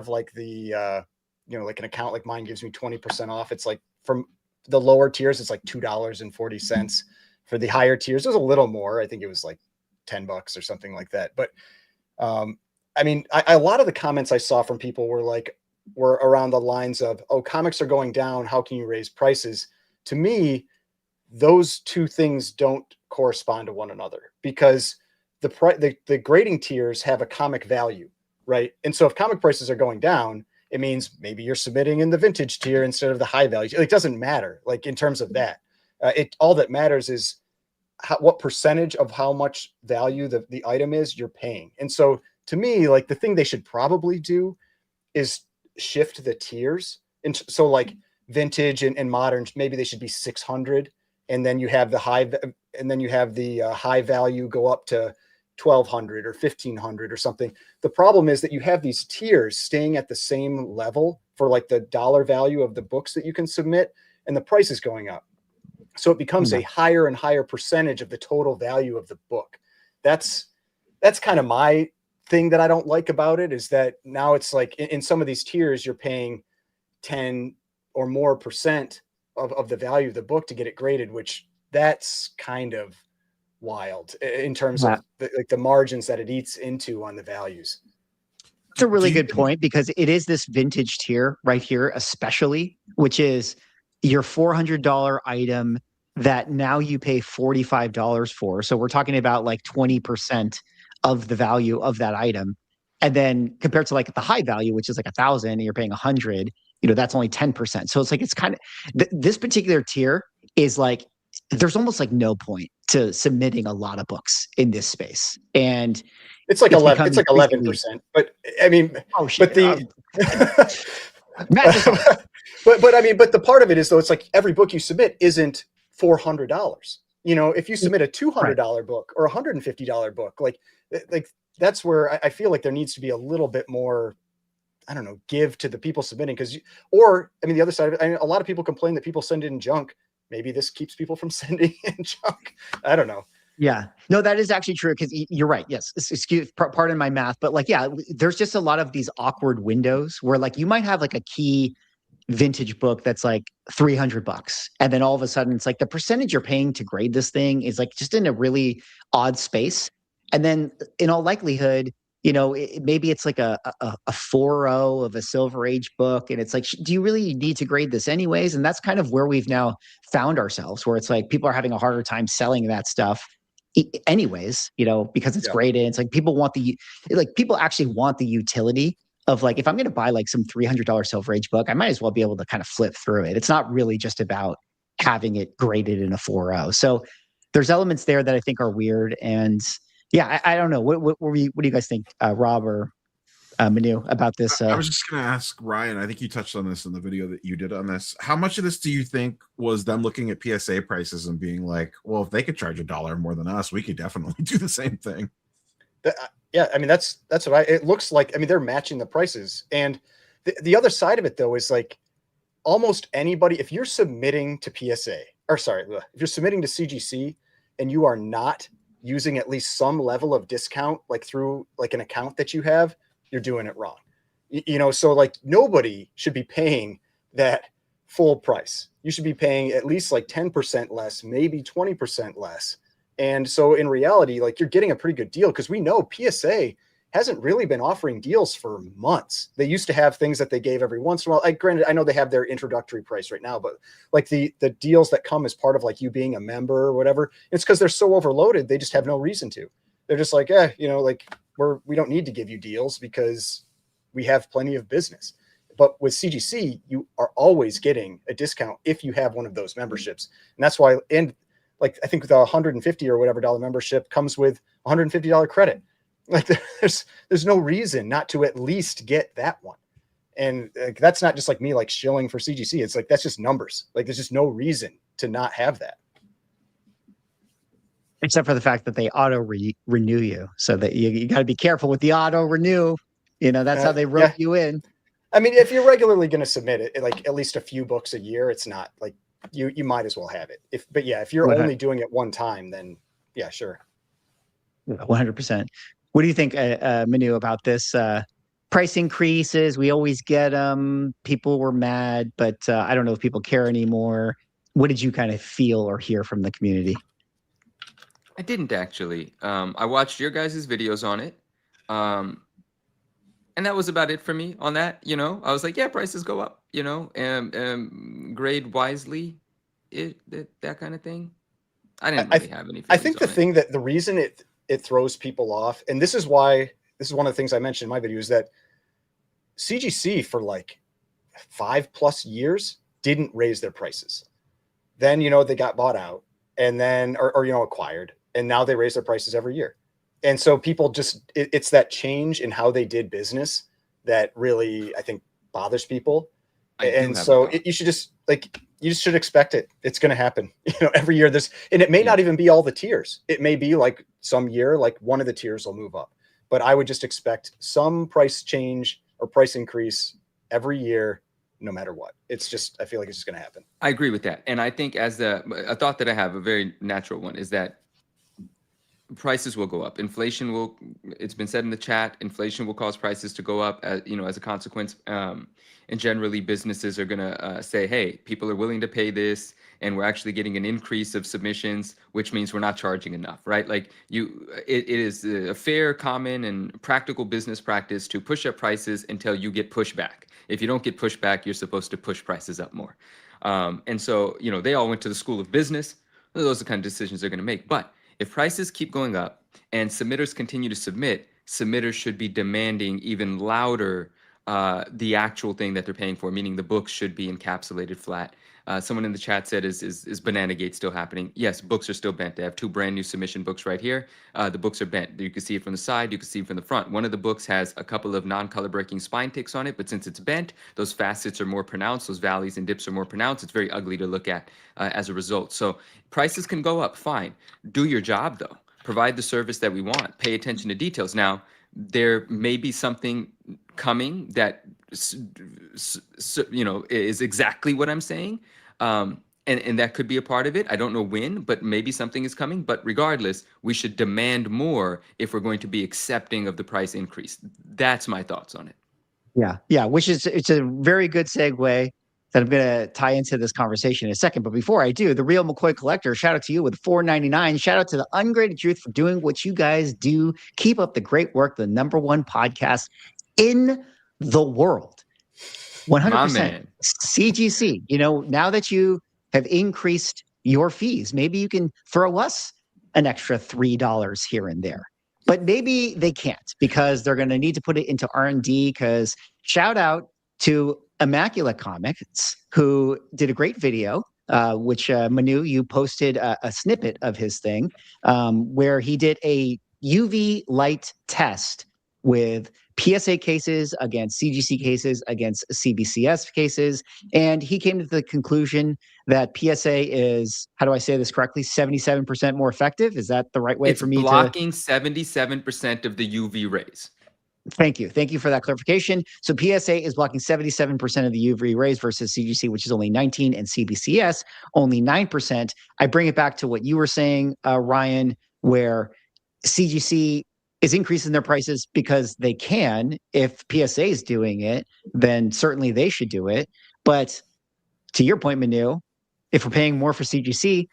like the, you know, like an account like mine gives me 20% off, it's like from the lower tiers, it's like $2.40. For the higher tiers, there's a little more. I think it was like $10 or something like that. But I mean, a lot of the comments I saw from people were around the lines of, oh, comics are going down, how can you raise prices? To me, those two things don't correspond to one another, because the grading tiers have a comic value, right? And so if comic prices are going down, it means maybe you're submitting in the vintage tier instead of the high value. It doesn't matter, like, in terms of that. All that matters is what percentage of how much value the item is you're paying. And so to me, like, the thing they should probably do is shift the tiers. And so like vintage and modern, maybe they should be 600. And then you have the high value go up to 1,200 or 1,500 or something. The problem is that you have these tiers staying at the same level for like the dollar value of the books that you can submit, and the price is going up. So it becomes a higher and higher percentage of the total value of the book. That's kind of my thing that I don't like about it, is that now it's like in some of these tiers, you're paying 10 or more % of the value of the book to get it graded, which that's kind of wild in terms of the margins that it eats into on the values. It's a really good point, because it is this vintage tier right here, especially, which is your $400 item that now you pay $45 for. So we're talking about like 20% of the value of that item. And then compared to like the high value, which is like 1,000 and you're paying 100, you know, that's only 10%. So it's like, it's kind of this particular tier is like, there's almost like no point to submitting a lot of books in this space. And it's like 11%, but I mean, oh shit. But I mean, but the part of it is, though, it's like every book you submit isn't $400. You know, if you submit a $200 book or $150 book, like that's where I feel like there needs to be a little bit more, I don't know, give to the people submitting. Or I mean, the other side of it, I mean, a lot of people complain that people send in junk. Maybe this keeps people from sending in junk. I don't know. Yeah, no, that is actually true, because you're right. Yes, pardon my math, but like, yeah, there's just a lot of these awkward windows where like you might have like a key vintage book that's like $300, and then all of a sudden it's like the percentage you're paying to grade this thing is like just in a really odd space. And then in all likelihood, you know, maybe it's like a 4.0 of a Silver Age book, and it's like, do you really need to grade this anyways? And that's kind of where we've now found ourselves, where it's like people are having a harder time selling that stuff anyways, you know, because it's graded. It's like people actually want the utility of like, if I'm going to buy like some $300 Silver Age book, I might as well be able to kind of flip through it. It's not really just about having it graded in a 4.0. So there's elements there that I think are weird. And yeah, I don't know. What do you guys think, Rob or Manu, about this? I was just going to ask Ryan. I think you touched on this in the video that you did on this. How much of this do you think was them looking at PSA prices and being like, well, if they could charge $1 more than us, we could definitely do the same thing? Yeah, I mean, that's what it looks like. I mean, they're matching the prices. And the other side of it, though, is like almost anybody, if you're submitting to PSA, or sorry, if you're submitting to CGC and you are not using at least some level of discount, like through like an account that you have, you're doing it wrong. You know, so like nobody should be paying that full price. You should be paying at least like 10% less, maybe 20% less. And so in reality, like you're getting a pretty good deal, because we know PSA hasn't really been offering deals for months. They used to have things that they gave every once in a while. Granted, I know they have their introductory price right now, but like the deals that come as part of like you being a member or whatever, it's because they're so overloaded. They just have no reason to. They're just like, you know, like we don't need to give you deals because we have plenty of business. But with CGC, you are always getting a discount if you have one of those memberships. And that's why, and like, I think the $150 or whatever dollar membership comes with $150 credit. Like there's no reason not to at least get that one. And that's not just like me, like shilling for CGC. It's like, that's just numbers. Like there's just no reason to not have that. Except for the fact that they auto renew you. So that you got to be careful with the auto renew. You know, that's how they rope you in. I mean, if you're regularly going to submit it, like at least a few books a year, it's not like you might as well have it. If you're only doing it one time, then Yeah, sure. 100%. What do you think, Manu, about this price increases? We always get them. People were mad, but I don't know if people care anymore. What did you kind of feel or hear from the community? I didn't actually. I watched your guys' videos on it. And that was about it for me on that. I was like, yeah, prices go up, and grade wisely, that kind of thing. I didn't really have any I feelings think on the it. thing that the reason it throws people off, and this is why, this is one of the things I mentioned in my video, is that CGC for like 5+ years didn't raise their prices. Then, they got bought out and then, or acquired, and now they raise their prices every year. And so people just, it's that change in how they did business that really, I think, bothers people. And so you should just you just should expect it. It's going to happen, every year. And it may not even be all the tiers. It may be like some year, like one of the tiers will move up, but I would just expect some price change or price increase every year, no matter what. It's just, I feel like it's just going to happen. I agree with that. And I think a thought that I have, a very natural one, is that prices will go up. Inflation will, it's been said in the chat, inflation will cause prices to go up as a consequence. And generally businesses are going to say, hey, people are willing to pay this, and we're actually getting an increase of submissions, which means we're not charging enough, right? Like it is a fair, common, and practical business practice to push up prices until you get pushback. If you don't get pushback, you're supposed to push prices up more. And so, they all went to the school of business. Those are the kind of decisions they're going to make. But if prices keep going up and submitters continue to submit, submitters should be demanding even louder the actual thing that they're paying for, meaning the books should be encapsulated flat. Someone in the chat said, is Banana Gate still happening? Yes, books are still bent. They have 2 brand new submission books right here. The books are bent. You can see it from the side. You can see it from the front. One of the books has a couple of non-color breaking spine ticks on it, but since it's bent, those facets are more pronounced. Those valleys and dips are more pronounced. It's very ugly to look at as a result. So prices can go up, fine. Do your job, though. Provide the service that we want. Pay attention to details. Now, there may be something coming that is exactly what I'm saying, and that could be a part of it. I don't know when, but maybe something is coming. But regardless, we should demand more if we're going to be accepting of the price increase. That's my thoughts on it. Yeah, which is, it's a very good segue that I'm going to tie into this conversation in a second. But before I do, the Real McCoy Collector, shout out to you with $4.99. Shout out to the Ungraded Truth for doing what you guys do. Keep up the great work. The #1 podcast in the world. 100%. CGC. Now that you have increased your fees, maybe you can throw us an extra $3 here and there. But maybe they can't, because they're going to need to put it into R&D. Because shout out to Immaculate Comics, who did a great video, which Manu, you posted a snippet of his thing, where he did a UV light test with PSA cases against CGC cases against CBCS cases. And he came to the conclusion that PSA is, how do I say this correctly, 77% more effective? Is that the right way for me to... It's blocking 77% of the UV rays. Thank you. Thank you for that clarification. So PSA is blocking 77% of the UV rays versus CGC, which is only 19, and CBCS only 9%. I bring it back to what you were saying, Ryan, where CGC is increasing their prices because they can. If PSA is doing it, then certainly they should do it. But to your point, Manu, if we're paying more for CGC,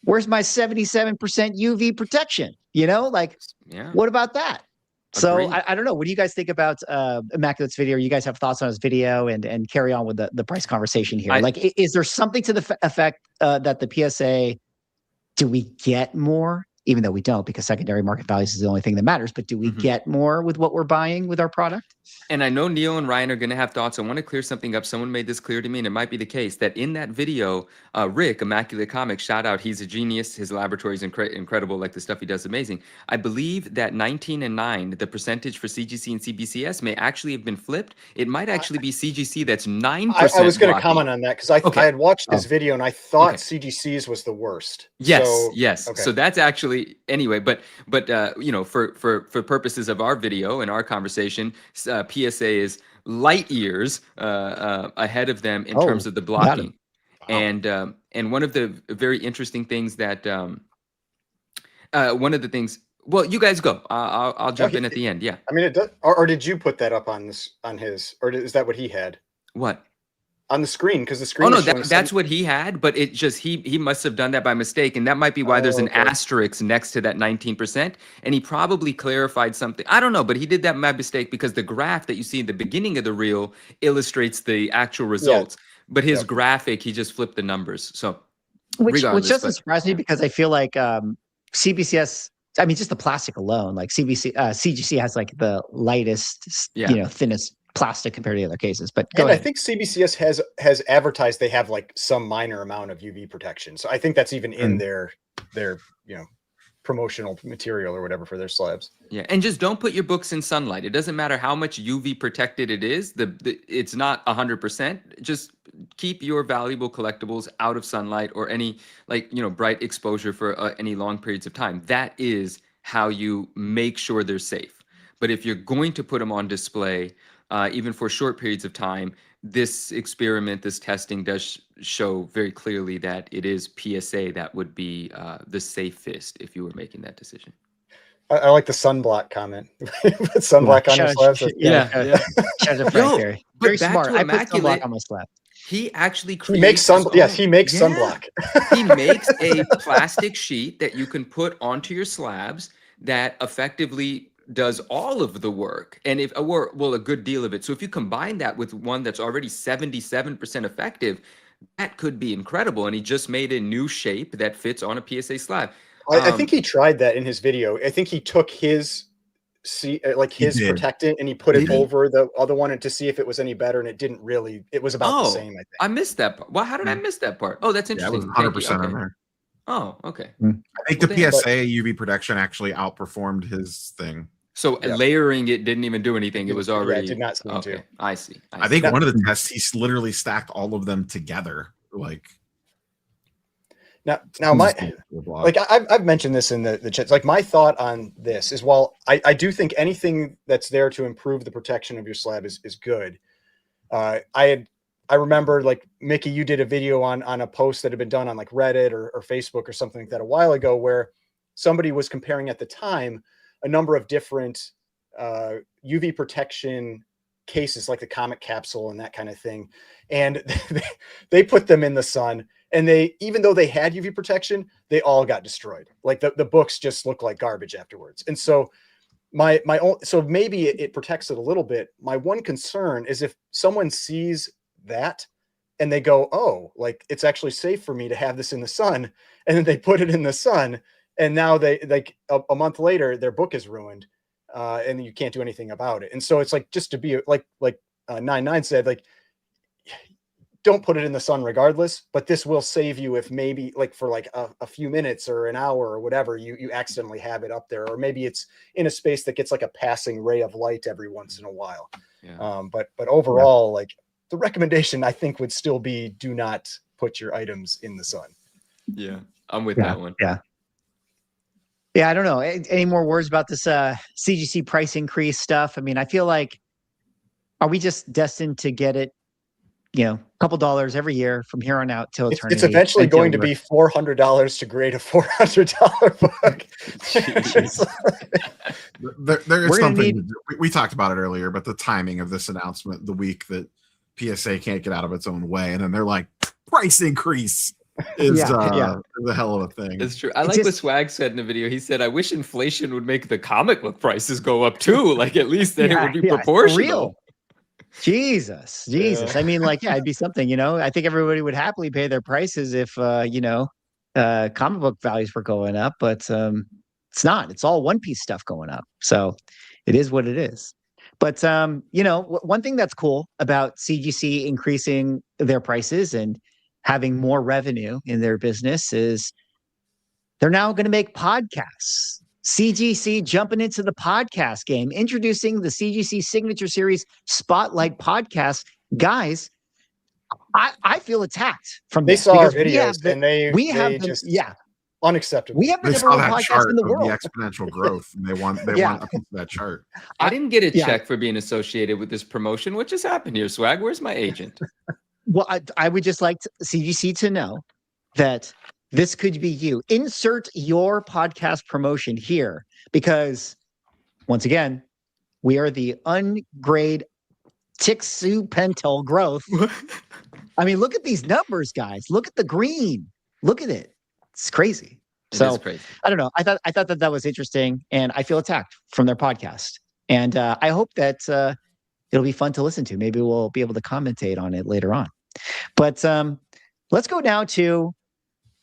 where's my 77% UV protection? What about that? So I don't know. What do you guys think about Immaculate's video? You guys have thoughts on his video, and carry on with the price conversation here. Is there something to the effect that the PSA, do we get more? Even though we don't, because secondary market values is the only thing that matters. But do we get more with what we're buying with our product? And I know Neil and Ryan are going to have thoughts. I want to clear something up. Someone made this clear to me, and it might be the case that in that video, Rick, Immaculate Comics, shout out, he's a genius. His laboratory is incredible. Like, the stuff he does is amazing. I believe that 19 and 9, the percentage for CGC and CBCS, may actually have been flipped. It might actually be CGC that's 9%. I was going to comment on that, because I had watched this video and I thought CGC's was the worst. Yes. Okay. So that's actually, anyway, but for purposes of our video and our conversation, PSA is light years ahead of them in terms of the blocking. And one of the very interesting things that one of the things. Well, you guys go. I'll jump in at the end. Yeah. I mean, it does. Or did you put that up on his? Or is that what he had What? on the screen? Because the screen. Oh no, that's what he had, but it just he must have done that by mistake, and that might be why there's an asterisk next to that 19%. And he probably clarified something. I don't know, but he did that by mistake because the graph that you see in the beginning of the reel illustrates the actual results. But his graphic, he just flipped the numbers. So, which doesn't surprise me because I feel like CBCS. I mean, just the plastic alone, like CGC has like the lightest, thinnest plastic compared to the other cases. But go ahead. I think CBCS has advertised they have like some minor amount of UV protection. So I think that's even in their promotional material or whatever for their slabs. Yeah, and just don't put your books in sunlight. It doesn't matter how much UV protected it is. It's not 100%. Just keep your valuable collectibles out of sunlight or any bright exposure for any long periods of time. That is how you make sure they're safe. But if you're going to put them on display, even for short periods of time, this experiment, this testing does show very clearly that it is PSA that would be the safest if you were making that decision. I like the sunblock comment. Put sunblock on your slabs. Yeah. Shout out to Frank Gary. Very smart. I put sunblock on my slab. He actually creates. He makes sunblock. He makes a plastic sheet that you can put onto your slabs that effectively does all of the work, and a good deal of it. So if you combine that with one that's already 77% effective, that could be incredible. And he just made a new shape that fits on a PSA slab. I think he tried that in his video. I think he took his protectant and he put it over the other one to see if it was any better, and it didn't really. It was about the same. I think I missed that part. Well, how did I miss that part? Oh, that's interesting. Yeah, it was 100% on there. Oh, okay. I think the PSA UV protection actually outperformed his thing. So layering it didn't even do anything. It was already. Yeah, it did not seem to. I see. I think one of the tests he literally stacked all of them together. Now I've mentioned this in the chats. Like my thought on this is, while I do think anything that's there to improve the protection of your slab is good. I remember, like, Mickey, you did a video on a post that had been done on like Reddit or Facebook or something like that a while ago, where somebody was comparing at the time a number of different UV protection cases, like the comic capsule and that kind of thing. And they put them in the sun, and even though they had UV protection, they all got destroyed. Like the books just look like garbage afterwards. And so so maybe it protects it a little bit. My one concern is if someone sees that and they go, oh, like, it's actually safe for me to have this in the sun. And then they put it in the sun, and now they a month later, their book is ruined, and you can't do anything about it. And so it's like, just to be like 99 said, like, don't put it in the sun regardless, but this will save you if maybe like for like a few minutes or an hour or whatever, you accidentally have it up there, or maybe it's in a space that gets like a passing ray of light every once in a while. Yeah. But overall, like, the recommendation I think would still be, do not put your items in the sun. Yeah, I'm with that one. Yeah, I don't know. Any more words about this CGC price increase stuff? I mean, I feel like, are we just destined to get it, a couple dollars every year from here on out till eternity? It's eventually going to be $400 to grade a $400 book. There's something we talked about it earlier, but the timing of this announcement, the week that PSA can't get out of its own way, and then they're like, price increase is the hell of a thing. It's true. I like what Swag said in the video. He said, I wish inflation would make the comic book prices go up too. Like, at least then it would be proportional. Real. Jesus. I mean, like, it'd be something, I think everybody would happily pay their prices if, comic book values were going up, but it's not. It's all One Piece stuff going up. So it is what it is. But, one thing that's cool about CGC increasing their prices and having more revenue in their business is they're now going to make podcasts. CGC jumping into the podcast game, introducing the CGC Signature Series Spotlight podcast. Guys, I feel attacked from they saw our videos and we have just unacceptable. We have the number one podcast in the world. The exponential growth, and they want up into that chart. I didn't get a check for being associated with this promotion. What just happened here, Swag? Where's my agent? Well, I would just like CGC to know that this could be you. Insert your podcast promotion here because, once again, we are the ungrade Tixu Pentel growth. I mean, look at these numbers, guys. Look at the green. Look at it. It's crazy. It So is crazy. I don't know. I thought that was interesting, and I feel attacked from their podcast. And I hope that it'll be fun to listen to. Maybe we'll be able to commentate on it later on. But let's go now to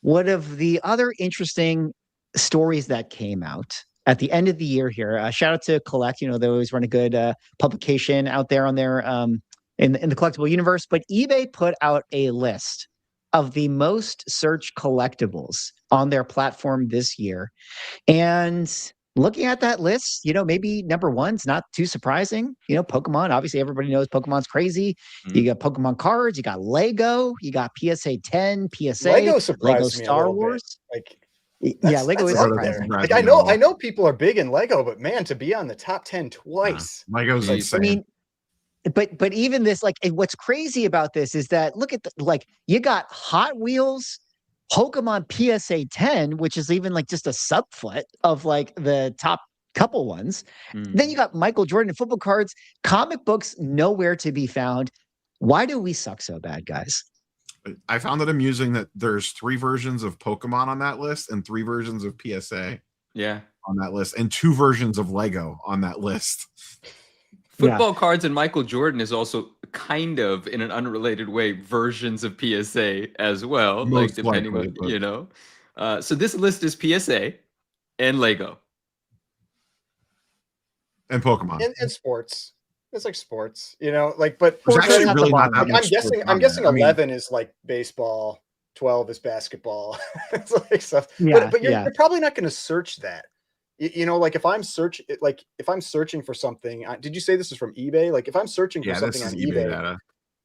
one of the other interesting stories that came out at the end of the year here. Shout out to Collect. You know, they always run a good publication out there on their in the collectible universe. But eBay put out a list of the most searched collectibles on their platform this year. And looking at that list, you know, maybe number one's not too surprising. You know, Pokemon, obviously everybody knows Pokemon's crazy. Mhm. You got Pokemon cards, you got Lego, you got PSA 10, PSA, Lego surprised Lego me a Star little Wars. bit. Yeah, Lego is up surprising. there. Like, I know people are big in Lego, but man, to be on the top 10 twice. Lego's Like, insane. I mean, but even this, like, what's crazy about this is that look at the, like, you got Hot Wheels, Pokemon PSA 10, which is even like just a subfoot of like the top couple ones. Then you got Michael Jordan and football cards, comic books nowhere to be found. Why do we suck so bad, guys? I found it amusing that there's 3 versions of Pokemon on that list and 3 versions of PSA Yeah. on that list and 2 versions of Lego on that list. Football cards and Michael Jordan is also kind of, in an unrelated way, versions of PSA as well. Most like depending likely, on, but- you know. So this list is PSA and Lego. And Pokemon. And sports. It's like sports, you know, like, but There's Sports actually are really not not the that like, much. I'm sports on guessing there. I mean, 11 is like baseball, 12 is basketball. It's like stuff. Yeah, But you're, yeah. you're probably not going to search that. You know, like if I'm searching for something, did you say this is from eBay? Like if I'm searching for yeah, this something is on eBay eBay, data.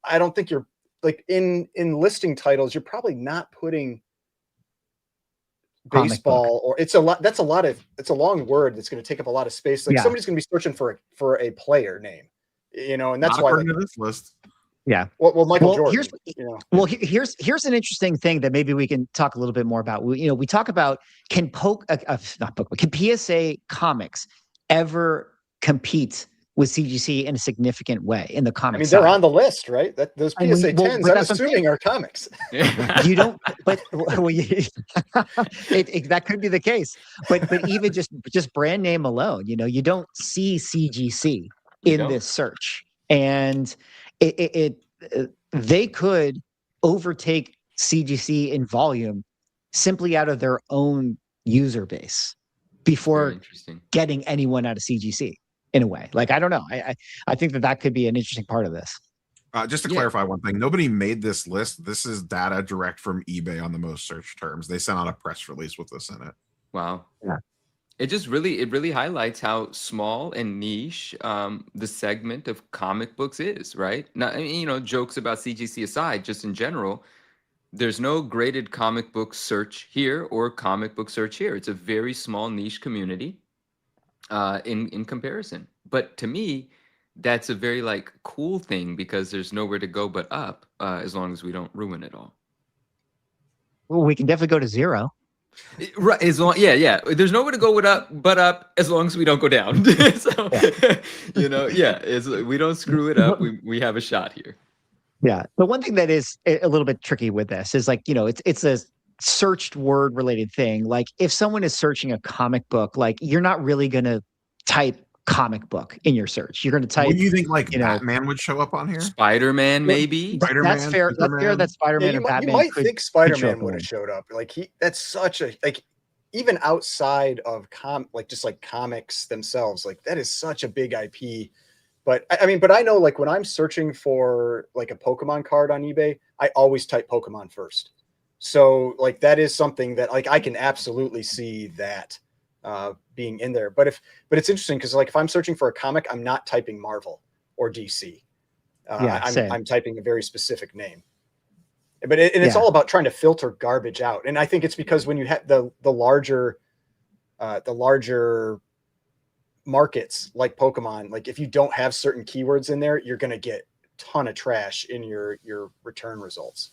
I don't think you're like in listing titles, you're probably not putting Comic baseball or it's a long word that's going to take up a lot of space. Like Yeah. somebody's going to be searching for a player name, you know, and that's Not why according like, to this list. Yeah. well Michael Jordan, Here's you know. well, here's an interesting thing that maybe we can talk a little bit more about. We talk about can PSA Comics ever compete with CGC in a significant way in the I comic mean, they're side? on the list, right? Those I mean, PSA well, 10s, but I'm that's what I'm assuming saying. are comics. You don't, but well, that could be the case. But even just brand name alone, you know, you don't see CGC in don't. this search, and they could overtake CGC in volume simply out of their own user base Very before interesting. getting anyone out of CGC in a way. Like I don't know, I think that could be an interesting part of this. Just to Yeah. clarify one thing, nobody made this list. This is data direct from eBay on the most searched terms. They sent out a press release with this in it. Wow. Yeah. It really highlights how small and niche the segment of comic books is, right? Now, I mean, you know, jokes about CGC aside, just in general, there's no graded comic book search here or comic book search here. It's a very small niche community in comparison. But to me, that's a very like cool thing because there's nowhere to go but up as long as we don't ruin it all. Well, we can definitely go to 0. Right, as long yeah. There's nowhere to go but up as long as we don't go down. So you know, we don't screw it up. We have a shot here. Yeah. But one thing that is a little bit tricky with this is like, you know, it's a searched word related thing. Like if someone is searching a comic book, like you're not really going to type comic book in your search. You're going to type. What do you think? Like you know, Batman would show up on here? Spider-Man, maybe. Spider-Man, That's fair. That's fair. Superman. That Spider-Man Yeah, and you Batman might could think show Spider-Man up would on have it. showed up. Like that's such a like even outside of just like comics themselves, like that is such a big IP. But I mean, but I know like when I'm searching for like a Pokemon card on eBay, I always type Pokemon first. So like that is something that like I can absolutely see that being in there. But it's interesting because like if I'm searching for a comic, I'm not typing Marvel or DC. Same. I'm typing a very specific name. But it's all about trying to filter garbage out. And I think it's because when you have the larger markets like Pokemon, like if you don't have certain keywords in there, you're going to get a ton of trash in your return results.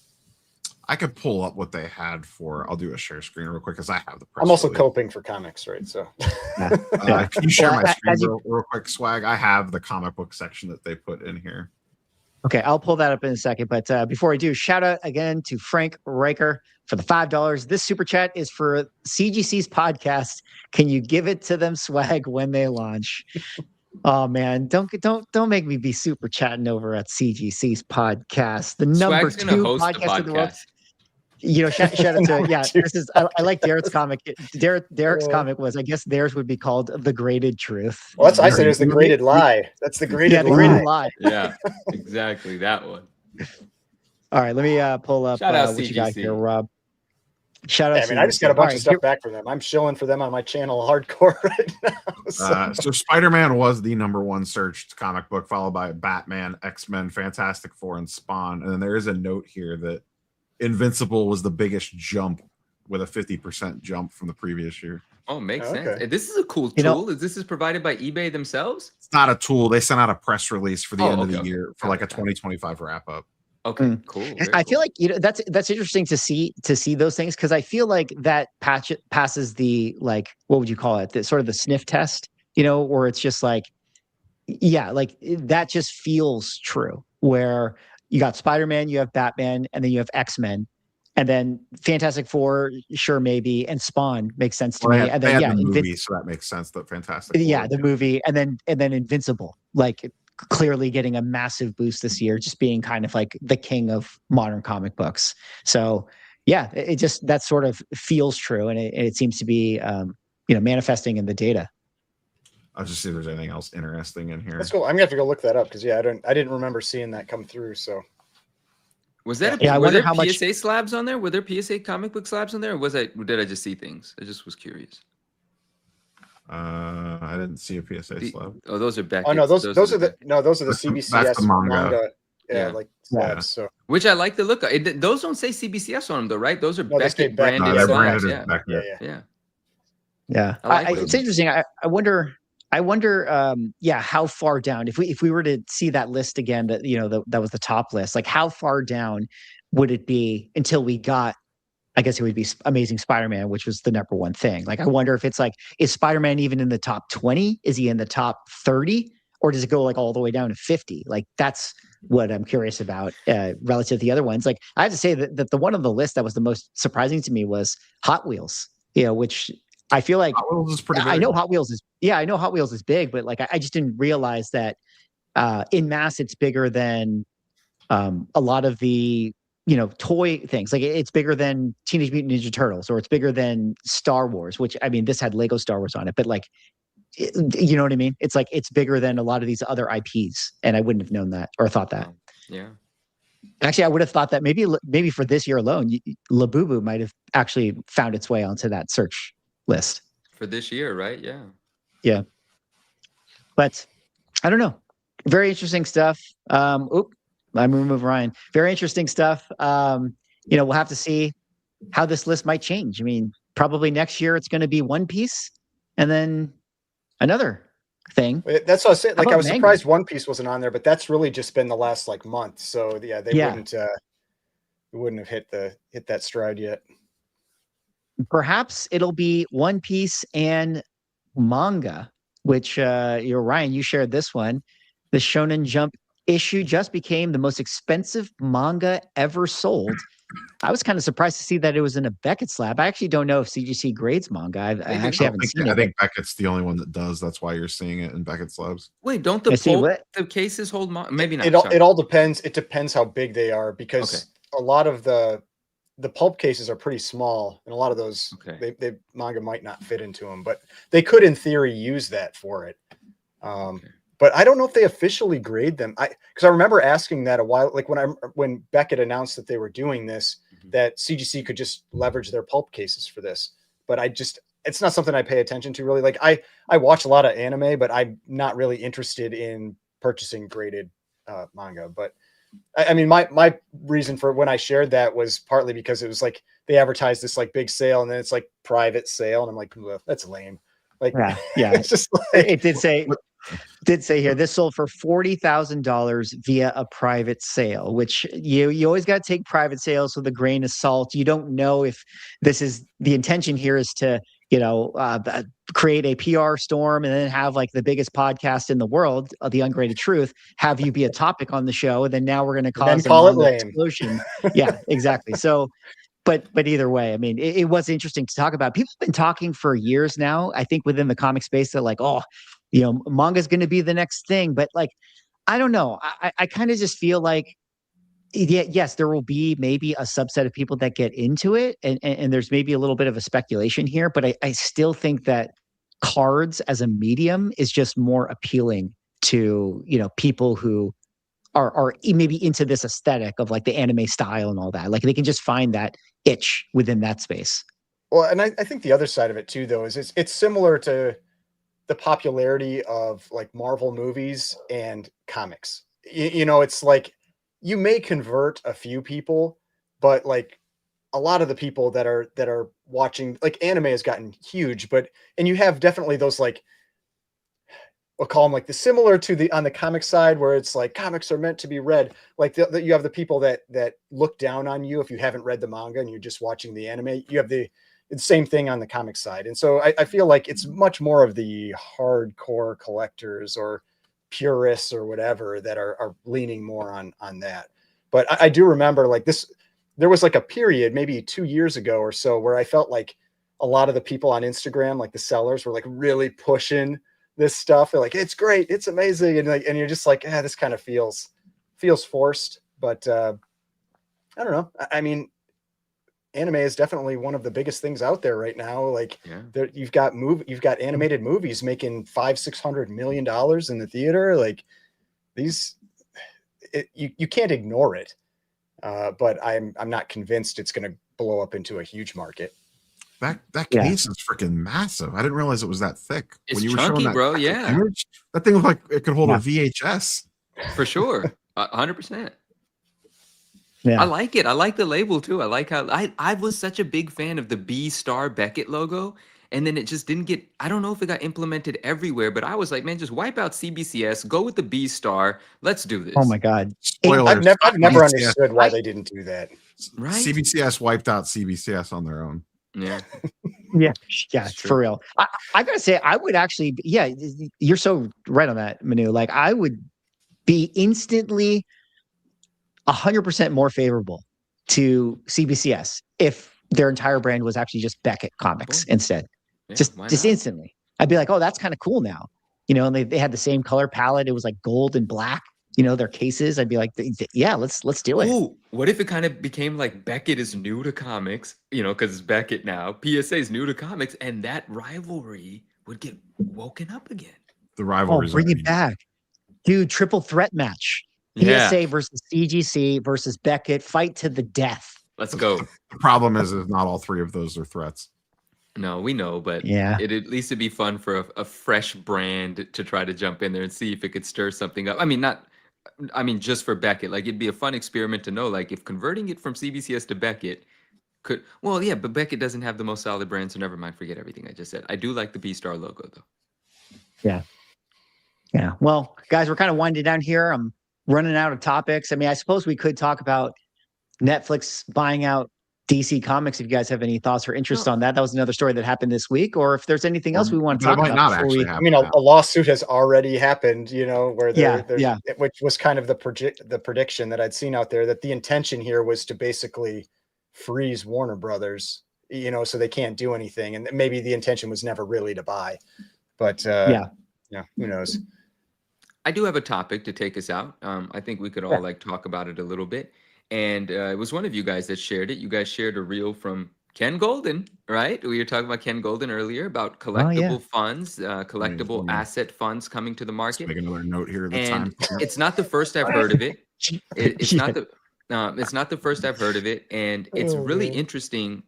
I could pull up what they had for. I'll do a share screen real quick because I have the press I'm also release. coping for comics, right? So Can you share Well, my screen real quick, Swag? I have the comic book section that they put in here. Okay, I'll pull that up in a second. But before I do, shout out again to Frank Riker for the $5. This super chat is for CGC's podcast. Can you give it to them, Swag, when they launch? Oh man, don't make me be super chatting over at CGC's podcast, the number Swag's gonna 2 host the podcast in the world. podcast. You know, shout out to Number two. This is I like Derek's comic. Derek's comic was, I guess theirs would be called The Graded Truth. well, that's I said it was the graded lie. That's the graded The lie. Graded Lie. Yeah, exactly that one. All right, let me pull up Shout out what you got CGC. here, Rob. Shout out. Yeah, I mean, I just got a CGC. bunch All of stuff right, back from them. I'm shilling for them on my channel hardcore right now. So Spider-Man was the #1 searched comic book, followed by Batman, X-Men, Fantastic Four, and Spawn. And then there is a note here that Invincible was the biggest jump, with a 50% jump from the previous year. Oh, makes Okay. sense. This is a cool You know- tool. This is provided by eBay themselves? It's not a tool. They sent out a press release for the Oh, end of okay, the okay. year for like a 2025 wrap up. Okay, cool. Very I cool. feel like that's interesting to see those things, because I feel like that passes the, like, what would you call it, the sort of the sniff test, where it's just like, yeah, like that just feels true, where you got Spider-Man, you have Batman, and then you have X-Men, and then Fantastic Four, sure, maybe, and Spawn makes sense to me, and they then had the movie, so that makes sense. That Fantastic Four. the movie, and then Invincible, like clearly getting a massive boost this year, just being kind of like the king of modern comic books. So yeah, it just, that sort of feels true, and it seems to be manifesting in the data. I'll just see if there's anything else interesting in here. That's cool. I'm gonna have to go look that up because I didn't remember seeing that come through. So Was that Yeah, I were wonder there how much- PSA slabs on there? Were there PSA comic book slabs on there? Or did I just see things? I just was curious. I didn't see a PSA slab. Oh, those are Beckett. oh no, those are the That's the CBCS manga. manga. Yeah, Yeah. like Yeah. slabs. So Which I like the look of. Those don't say CBCS on them though, right? Those are No, they say Beckett Beckett. branded they're slabs. branded Yeah. as Beckett. yeah. Yeah. Yeah, I like it's those. interesting. I wonder, how far down, if we were to see that list again, that that was the top list, like how far down would it be until we got, I guess it would be Amazing Spider-Man, which was the #1 thing. Like, I wonder if it's like, is Spider-Man even in the top 20? Is he in the top 30? Or does it go like all the way down to 50? Like, that's what I'm curious about relative to the other ones. Like, I have to say that the one on the list that was the most surprising to me was Hot Wheels, which I feel like, Hot Wheels is pretty I big. know Hot Wheels is big, but like, I just didn't realize that in mass it's bigger than a lot of the toy things. Like, it's bigger than Teenage Mutant Ninja Turtles, or it's bigger than Star Wars, which, I mean, this had Lego Star Wars on it, but like, you know what I mean? It's like, it's bigger than a lot of these other IPs, and I wouldn't have known that or thought that. Yeah. Actually, I would have thought that maybe for this year alone, Labubu might have actually found its way onto that search list For this year, right? Yeah. Yeah. But I don't know. Very interesting stuff. I'm gonna remove Ryan. Very interesting stuff. We'll have to see how this list might change. I mean, probably next year it's going to be One Piece, and then another thing. That's what I said. Like, I about was Manga? surprised One Piece wasn't on there, but that's really just been the last like month. So yeah, they wouldn't have hit that stride yet. Perhaps it'll be One Piece and Manga, which Ryan, you shared this one. The Shonen Jump issue just became the most expensive manga ever sold. I was kind of surprised to see that it was in a Beckett slab. I actually don't know if CGC grades manga. I actually haven't seen I it. think Beckett's the only one that does. That's why you're seeing it in Beckett slabs. Wait, don't I see the cases hold maybe not. It all depends. It depends how big they are, because a lot of the pulp cases are pretty small, and a lot of those they manga might not fit into them, but they could in theory use that for it. But I don't know if they officially grade them. Because I remember asking that a while, like when Beckett announced that they were doing this, that CGC could just leverage their pulp cases for this. But it's not something I pay attention to really. Like, I watch a lot of anime, but I'm not really interested in purchasing graded manga. But I mean, my reason for when I shared that was partly because it was like they advertised this like big sale, and then it's like private sale, and I'm like, that's lame. Like, yeah. it's just like, It did say did say here this sold for $40,000 via a private sale, which you always got to take private sales with a grain of salt. You don't know if this is the intention here is to create a PR storm and then have like the biggest podcast in the world, The Ungraded Truth, have you be a topic on the show, and then now we're going to cause a manga explosion. Yeah, exactly. So. But either way, I mean, it was interesting to talk about. People have been talking for years now. I think within the comic space, they're like, oh, manga is going to be the next thing. But like, I don't know. I kind of just feel like, yes, there will be maybe a subset of people that get into it, and there's maybe a little bit of a speculation here. But I still think that cards as a medium is just more appealing to people who are maybe into this aesthetic of like the anime style and all that. Like they can just find that itch within that space. Well, and I think the other side of it too, though, is it's similar to the popularity of like Marvel movies and comics. It's like you may convert a few people, but like a lot of the people that are watching, like anime has gotten huge, and you have definitely those like, we'll call them like similar to on the comic side where it's like comics are meant to be read. Like you have the people that look down on you if you haven't read the manga and you're just watching the anime. You have the same thing on the comic side. And so I feel like it's much more of the hardcore collectors or purists or whatever that are leaning more on that. But I do remember like there was like a period maybe 2 years ago or so where I felt like a lot of the people on Instagram, like the sellers, were like really pushing this stuff. They're like, it's great, it's amazing, and you're just like, this kind of feels forced. But I don't know. I mean, anime is definitely one of the biggest things out there right now. Like, you've got animated movies making $500-600 million in the theater. Like you can't ignore it. But I'm not convinced it's going to blow up into a huge market. That case is freaking massive. I didn't realize it was that thick. It's chunky, bro. Yeah, image, that thing looked like it could hold a VHS for sure. 100%. Yeah, I like it. I like the label too. I like how I was such a big fan of the B Star Beckett logo, and then it just didn't get. I don't know if it got implemented everywhere, but I was like, man, just wipe out CBCS, go with the B Star. Let's do this. Oh my god! Spoilers. I've never understood why they didn't do that. Right? CBCS wiped out CBCS on their own. Yeah. Yeah, for real. I gotta say, I would actually, you're so right on that, Manu. Like, I would be instantly 100% more favorable to CBCS if their entire brand was actually just Beckett Comics instead. Yeah, just instantly. I'd be like, oh, that's kind of cool now. And they had the same color palette. It was like gold and black. Their cases. I'd be like, yeah, let's do it. Ooh, what if it kind of became like Beckett is new to comics, because it's Beckett now. PSA is new to comics, and that rivalry would get woken up again. The rivalry. Bring it back. Dude, triple threat match. PSA versus CGC versus Beckett. Fight to the death. Let's go. The problem is not all three of those are threats. No, we know, but it at least it'd be fun for a fresh brand to try to jump in there and see if it could stir something up. I mean, just for Beckett, like it'd be a fun experiment to know, like if converting it from CBCS to Beckett but Beckett doesn't have the most solid brand, so never mind, forget everything I just said. I do like the B-Star logo though. Yeah. Well, guys, we're kind of winding down here. I'm running out of topics. I mean, I suppose we could talk about Netflix buying out DC Comics if you guys have any thoughts or interest on that. That was another story that happened this week, or if there's anything else we want to talk about. I mean, a lawsuit has already happened, where which was kind of the prediction that I'd seen out there, that the intention here was to basically freeze Warner Brothers, so they can't do anything. And maybe the intention was never really to buy, but who knows? I do have a topic to take us out. I think we could all talk about it a little bit. And it was one of you guys that shared it. You guys shared a reel from Ken Golden, right? We were talking about Ken Golden earlier about collectible funds, collectible asset funds coming to the market. Make another note here. It's not the first I've heard of it. It's not the first I've heard of it, and it's really interesting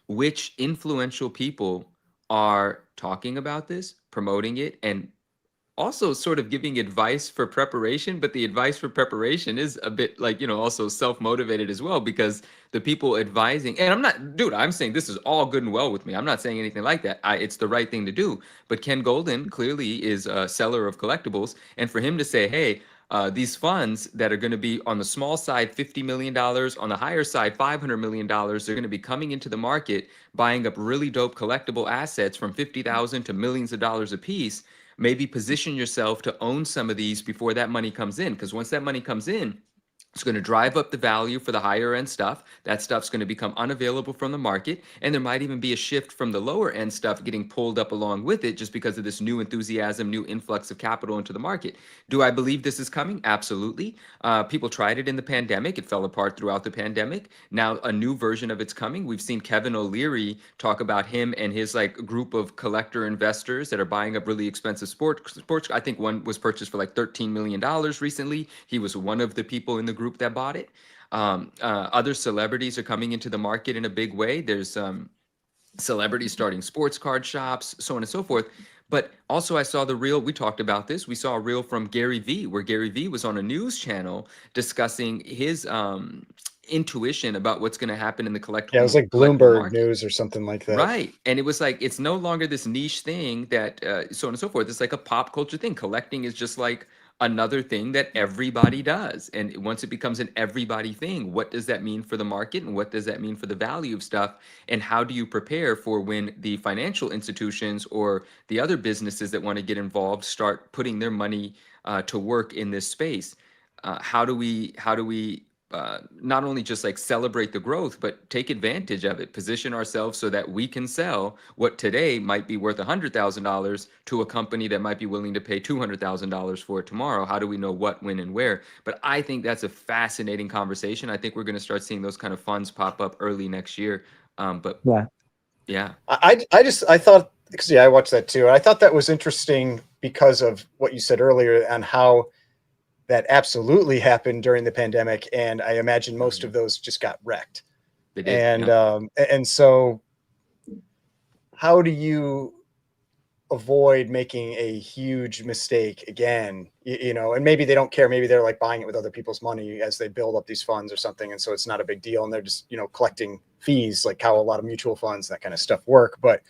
which influential people are talking about this, promoting it, and also sort of giving advice for preparation, but the advice for preparation is a bit like, also self-motivated as well, because the people advising, and I'm saying this is all good and well with me. I'm not saying anything like that. It's the right thing to do. But Ken Golden clearly is a seller of collectibles. And for him to say, hey, these funds that are going to be on the small side, $50 million, on the higher side, $500 million, they're going to be coming into the market, buying up really dope collectible assets from 50,000 to millions of dollars a piece. Maybe position yourself to own some of these before that money comes in. Because once that money comes in, it's going to drive up the value for the higher end stuff. That stuff's going to become unavailable from the market. And there might even be a shift from the lower end stuff getting pulled up along with it just because of this new enthusiasm, new influx of capital into the market. Do I believe this is coming? Absolutely. People tried it in the pandemic. It fell apart throughout the pandemic. Now a new version of it's coming. We've seen Kevin O'Leary talk about him and his group of collector investors that are buying up really expensive sports. I think one was purchased for $13 million recently. He was one of the people in the group that bought it. Other celebrities are coming into the market in a big way. There's celebrities starting sports card shops, so on and so forth. But also I saw the reel, we talked about this, we saw a reel from Gary Vee, where Gary Vee was on a news channel discussing his intuition about what's going to happen in the collectible. Yeah, it was like Bloomberg News or something like that. Right. And it was like, it's no longer this niche thing that so on and so forth. It's like a pop culture thing. Collecting is just like another thing that everybody does. And once it becomes an everybody thing, what does that mean for the market? And what does that mean for the value of stuff? And how do you prepare for when the financial institutions or the other businesses that want to get involved start putting their money to work in this space? How do we not only just celebrate the growth, but take advantage of it, position ourselves so that we can sell what today might be worth $100,000 to a company that might be willing to pay $200,000 for it tomorrow? How do we know what, when, and where? But I think that's a fascinating conversation. I think we're going to start seeing those kind of funds pop up early next year. But yeah. I thought, because I watched that too. I thought that was interesting because of what you said earlier on how that absolutely happened during the pandemic, and I imagine most of those just got wrecked. They did, yeah. And so how do you avoid making a huge mistake again? And maybe they don't care, maybe they're buying it with other people's money as they build up these funds or something, and so it's not a big deal, and they're just collecting fees, like how a lot of mutual funds, that kind of stuff work. But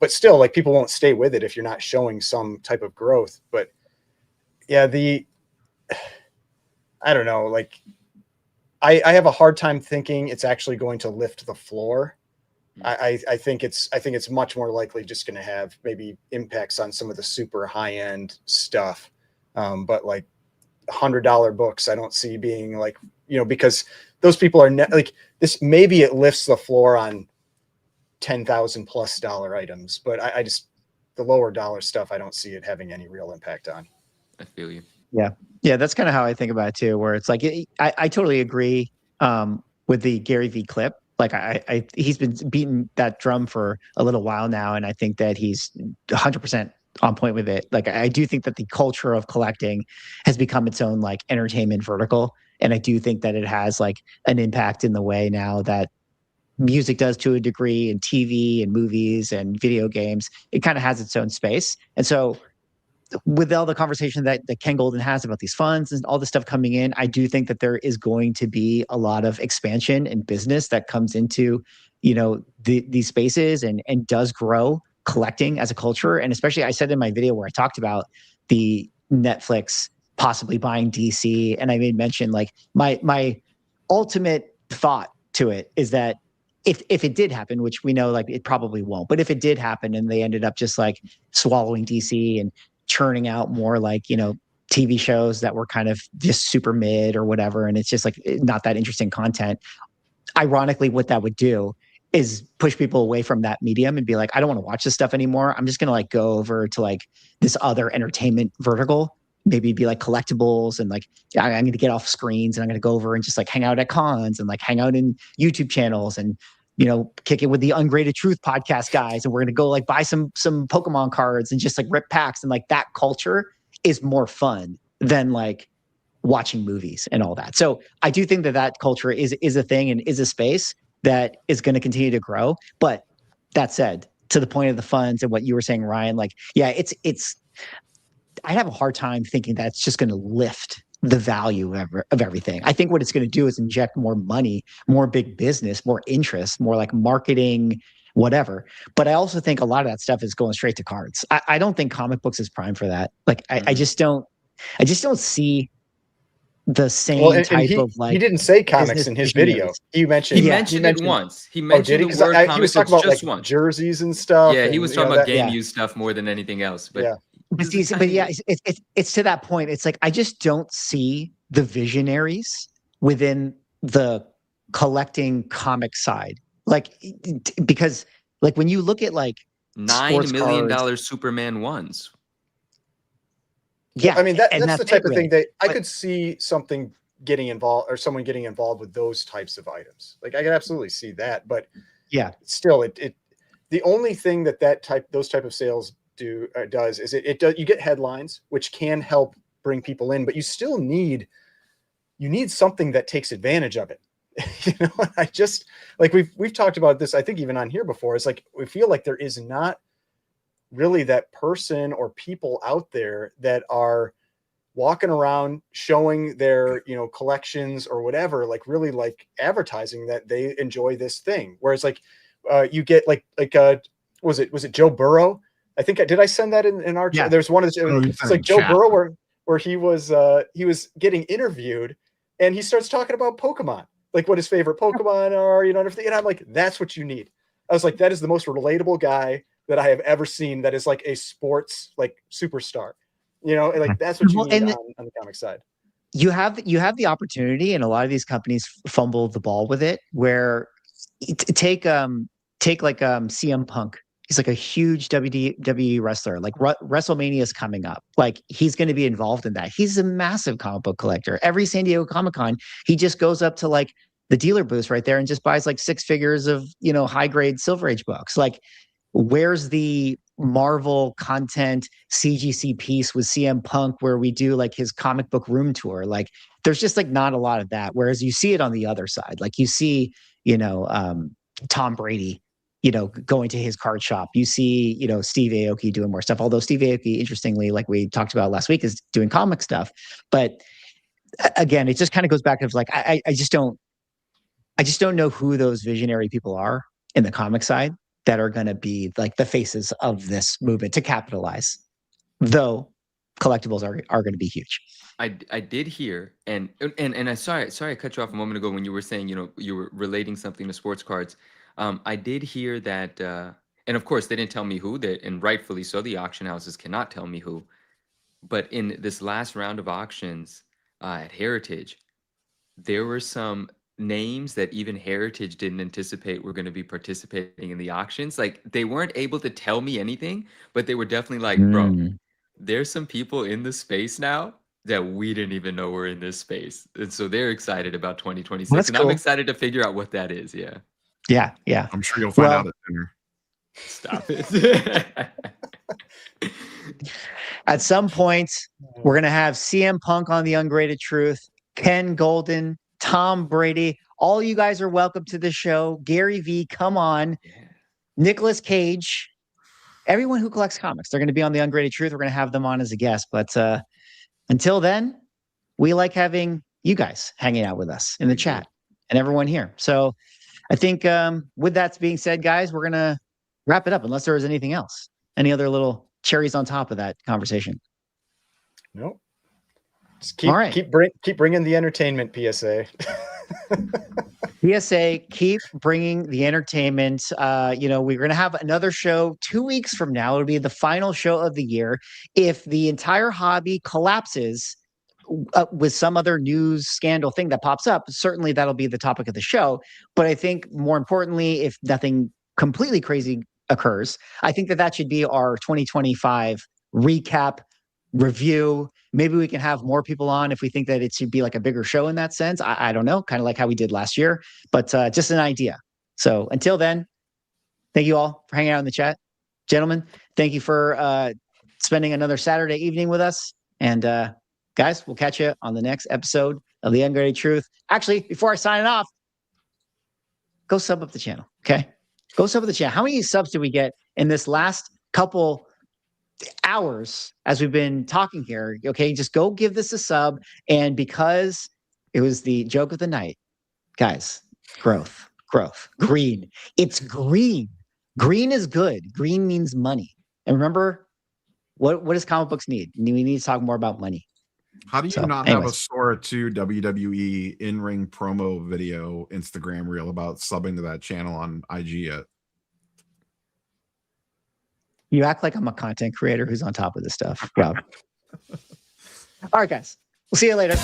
still, people won't stay with it if you're not showing some type of growth. But yeah, I don't know, I have a hard time thinking it's actually going to lift the floor. I think it's much more likely just going to have maybe impacts on some of the super high end stuff. But $100 books, I don't see being because those people are this, maybe it lifts the floor on $10,000+ items, but I just, the lower dollar stuff, I don't see it having any real impact on. I feel you. Yeah, that's kind of how I think about it too, where it's I totally agree with the Gary Vee clip. He's been beating that drum for a little while now, and I think that he's 100% on point with it. I do think that the culture of collecting has become its own entertainment vertical, and I do think that it has an impact in the way now that music does to a degree, and TV and movies and video games. It kind of has its own space, and so with all the conversation that Ken Golden has about these funds and all this stuff coming in, I do think that there is going to be a lot of expansion and business that comes into, these spaces and does grow collecting as a culture. And especially, I said in my video where I talked about the Netflix possibly buying DC, and I made mention my ultimate thought to it is that if it did happen, which we know it probably won't, but if it did happen and they ended up just swallowing DC and churning out more TV shows that were kind of just super mid or whatever, and it's just not that interesting content. Ironically, what that would do is push people away from that medium and be I don't want to watch this stuff anymore. I'm just going to go over to this other entertainment vertical, maybe be collectibles, and I'm going to get off screens and I'm going to go over and just hang out at cons and hang out in YouTube channels and kick it with the Ungraded Truth podcast guys, and we're gonna go buy some Pokemon cards and just rip packs, and that culture is more fun than watching movies and all that. So I do think that culture is a thing and is a space that is going to continue to grow. But that said, to the point of the funds and what you were saying, Ryan, it's I have a hard time thinking that it's just going to lift the value of everything. I think what it's going to do is inject more money, more big business, more interest, more like marketing, whatever. But I also think a lot of that stuff is going straight to cards. I don't think comic books is prime for that. Like I just don't see the same type he, of like he didn't say comics business in his video. visionaries. He mentioned He Yeah. mentioned it once. He Oh, mentioned did he? the 'Cause word he comic was talking books about just like once. jerseys and stuff. Yeah, he and, was you know, talking about that, game Yeah. use stuff more than anything else. But Yeah. But yeah, it's to that point. It's like I just don't see the visionaries within the collecting comic side. Like because like when you look at like sports $9 million cards, Superman ones. yeah, I mean, and that's that's the type it, of thing really. that I But- could see something getting involved, or someone getting involved with those types of items. Like I could absolutely see that, but Yeah, still, the only thing those type of sales does is it does, you get headlines, which can help bring people in, but you still need something that takes advantage of it. You know, I just like we've talked about this, I think even on here before. It's like we feel like there is not really that person or people out there that are walking around showing their, you know, collections or whatever, like really like advertising that they enjoy this thing. Whereas like you get was it Joe Burrow? I think did I send that in our Yeah. chat? There's one of Oh, you it's sent like it Joe chat. Burrow where he was getting interviewed and he starts talking about Pokemon, like what his favorite Pokemon are, you know, and everything. And I'm like, that's what you need. I was like, that is the most relatable guy that I have ever seen. That is like a sports like superstar, you know, like that's what you Well, need and on the comic side. you have the opportunity, and a lot of these companies fumble the ball with it. Where take like CM Punk. He's like a huge WWE wrestler. Like WrestleMania is coming up. Like he's going to be involved in that. He's a massive comic book collector. Every San Diego Comic-Con, he just goes up to like the dealer booths right there and just buys like 6 figures of, you know, high grade Silver Age books. Like, where's the Marvel content CGC piece with CM Punk where we do like his comic book room tour? Like, there's just like not a lot of that. Whereas you see it on the other side. Like you see, you know, Tom Brady, you know, going to his card shop. You see, you know, Steve Aoki doing more stuff. Although Steve Aoki, interestingly, like we talked about last week, is doing comic stuff. But again, it just kind of goes back to like I just don't know who those visionary people are in the comic side that are going to be like the faces of this movement to capitalize. Though collectibles are going to be huge. I did hear, and I sorry I cut you off a moment ago when you were saying, you know, you were relating something to sports cards. I did hear that, and of course they didn't tell me who, and rightfully so, the auction houses cannot tell me who. But in this last round of auctions at Heritage, there were some names that even Heritage didn't anticipate were going to be participating in the auctions. Like they weren't able to tell me anything, but they were definitely like, bro, there's some people in the space now that we didn't even know were in this space. And so they're excited about 2026. Well, that's and cool. I'm excited to figure out what that is. Yeah. Yeah. I'm sure you'll find out at dinner. Stop it. At some point, we're going to have CM Punk on The Ungraded Truth, Ken Golden, Tom Brady. All you guys are welcome to the show. Gary V, come on. Yeah. Nicolas Cage. Everyone who collects comics, they're going to be on The Ungraded Truth. We're going to have them on as a guest. But until then, we like having you guys hanging out with us in the chat and everyone here. So I think with that being said, guys, we're going to wrap it up unless there is anything else. Any other little cherries on top of that conversation? Nope. Just keep bringing the entertainment, PSA. PSA, keep bringing the entertainment. You know, we're going to have another show 2 weeks from now. It'll be the final show of the year. If the entire hobby collapses with some other news scandal thing that pops up, certainly that'll be the topic of the show. But I think more importantly, if nothing completely crazy occurs, I think that should be our 2025 recap review. Maybe we can have more people on if we think that it should be like a bigger show in that sense. I don't know, kind of like how we did last year, but just an idea. So until then, thank you all for hanging out in the chat. Gentlemen, thank you for spending another Saturday evening with us. And guys, we'll catch you on the next episode of The Ungraded Truth. Actually, before I sign it off, go sub up the channel, okay? Go sub up the channel. How many subs did we get in this last couple hours as we've been talking here. Okay, just go give this a sub. And because it was the joke of the night, guys, growth, green. It's green. Green is good. Green means money. And remember, what does comic books need? We need to talk more about money. How do you So, not have a anyways. Sora 2 WWE in-ring promo video Instagram reel about subbing to that channel on IG yet? You act like I'm a content creator who's on top of this stuff, Rob. All right, guys. We'll see you later.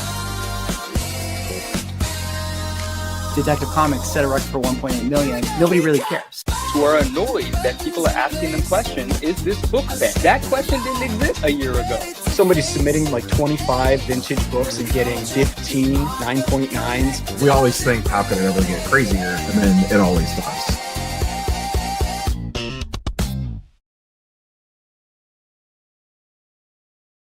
Detective Comics set a record for 1.8 million. Nobody really cares. Who are annoyed that people are asking them questions, is this book banned? That question didn't exist a year ago. Somebody submitting like 25 vintage books and getting 15 9.9s. We always think, how could it ever get crazier? And then it always does.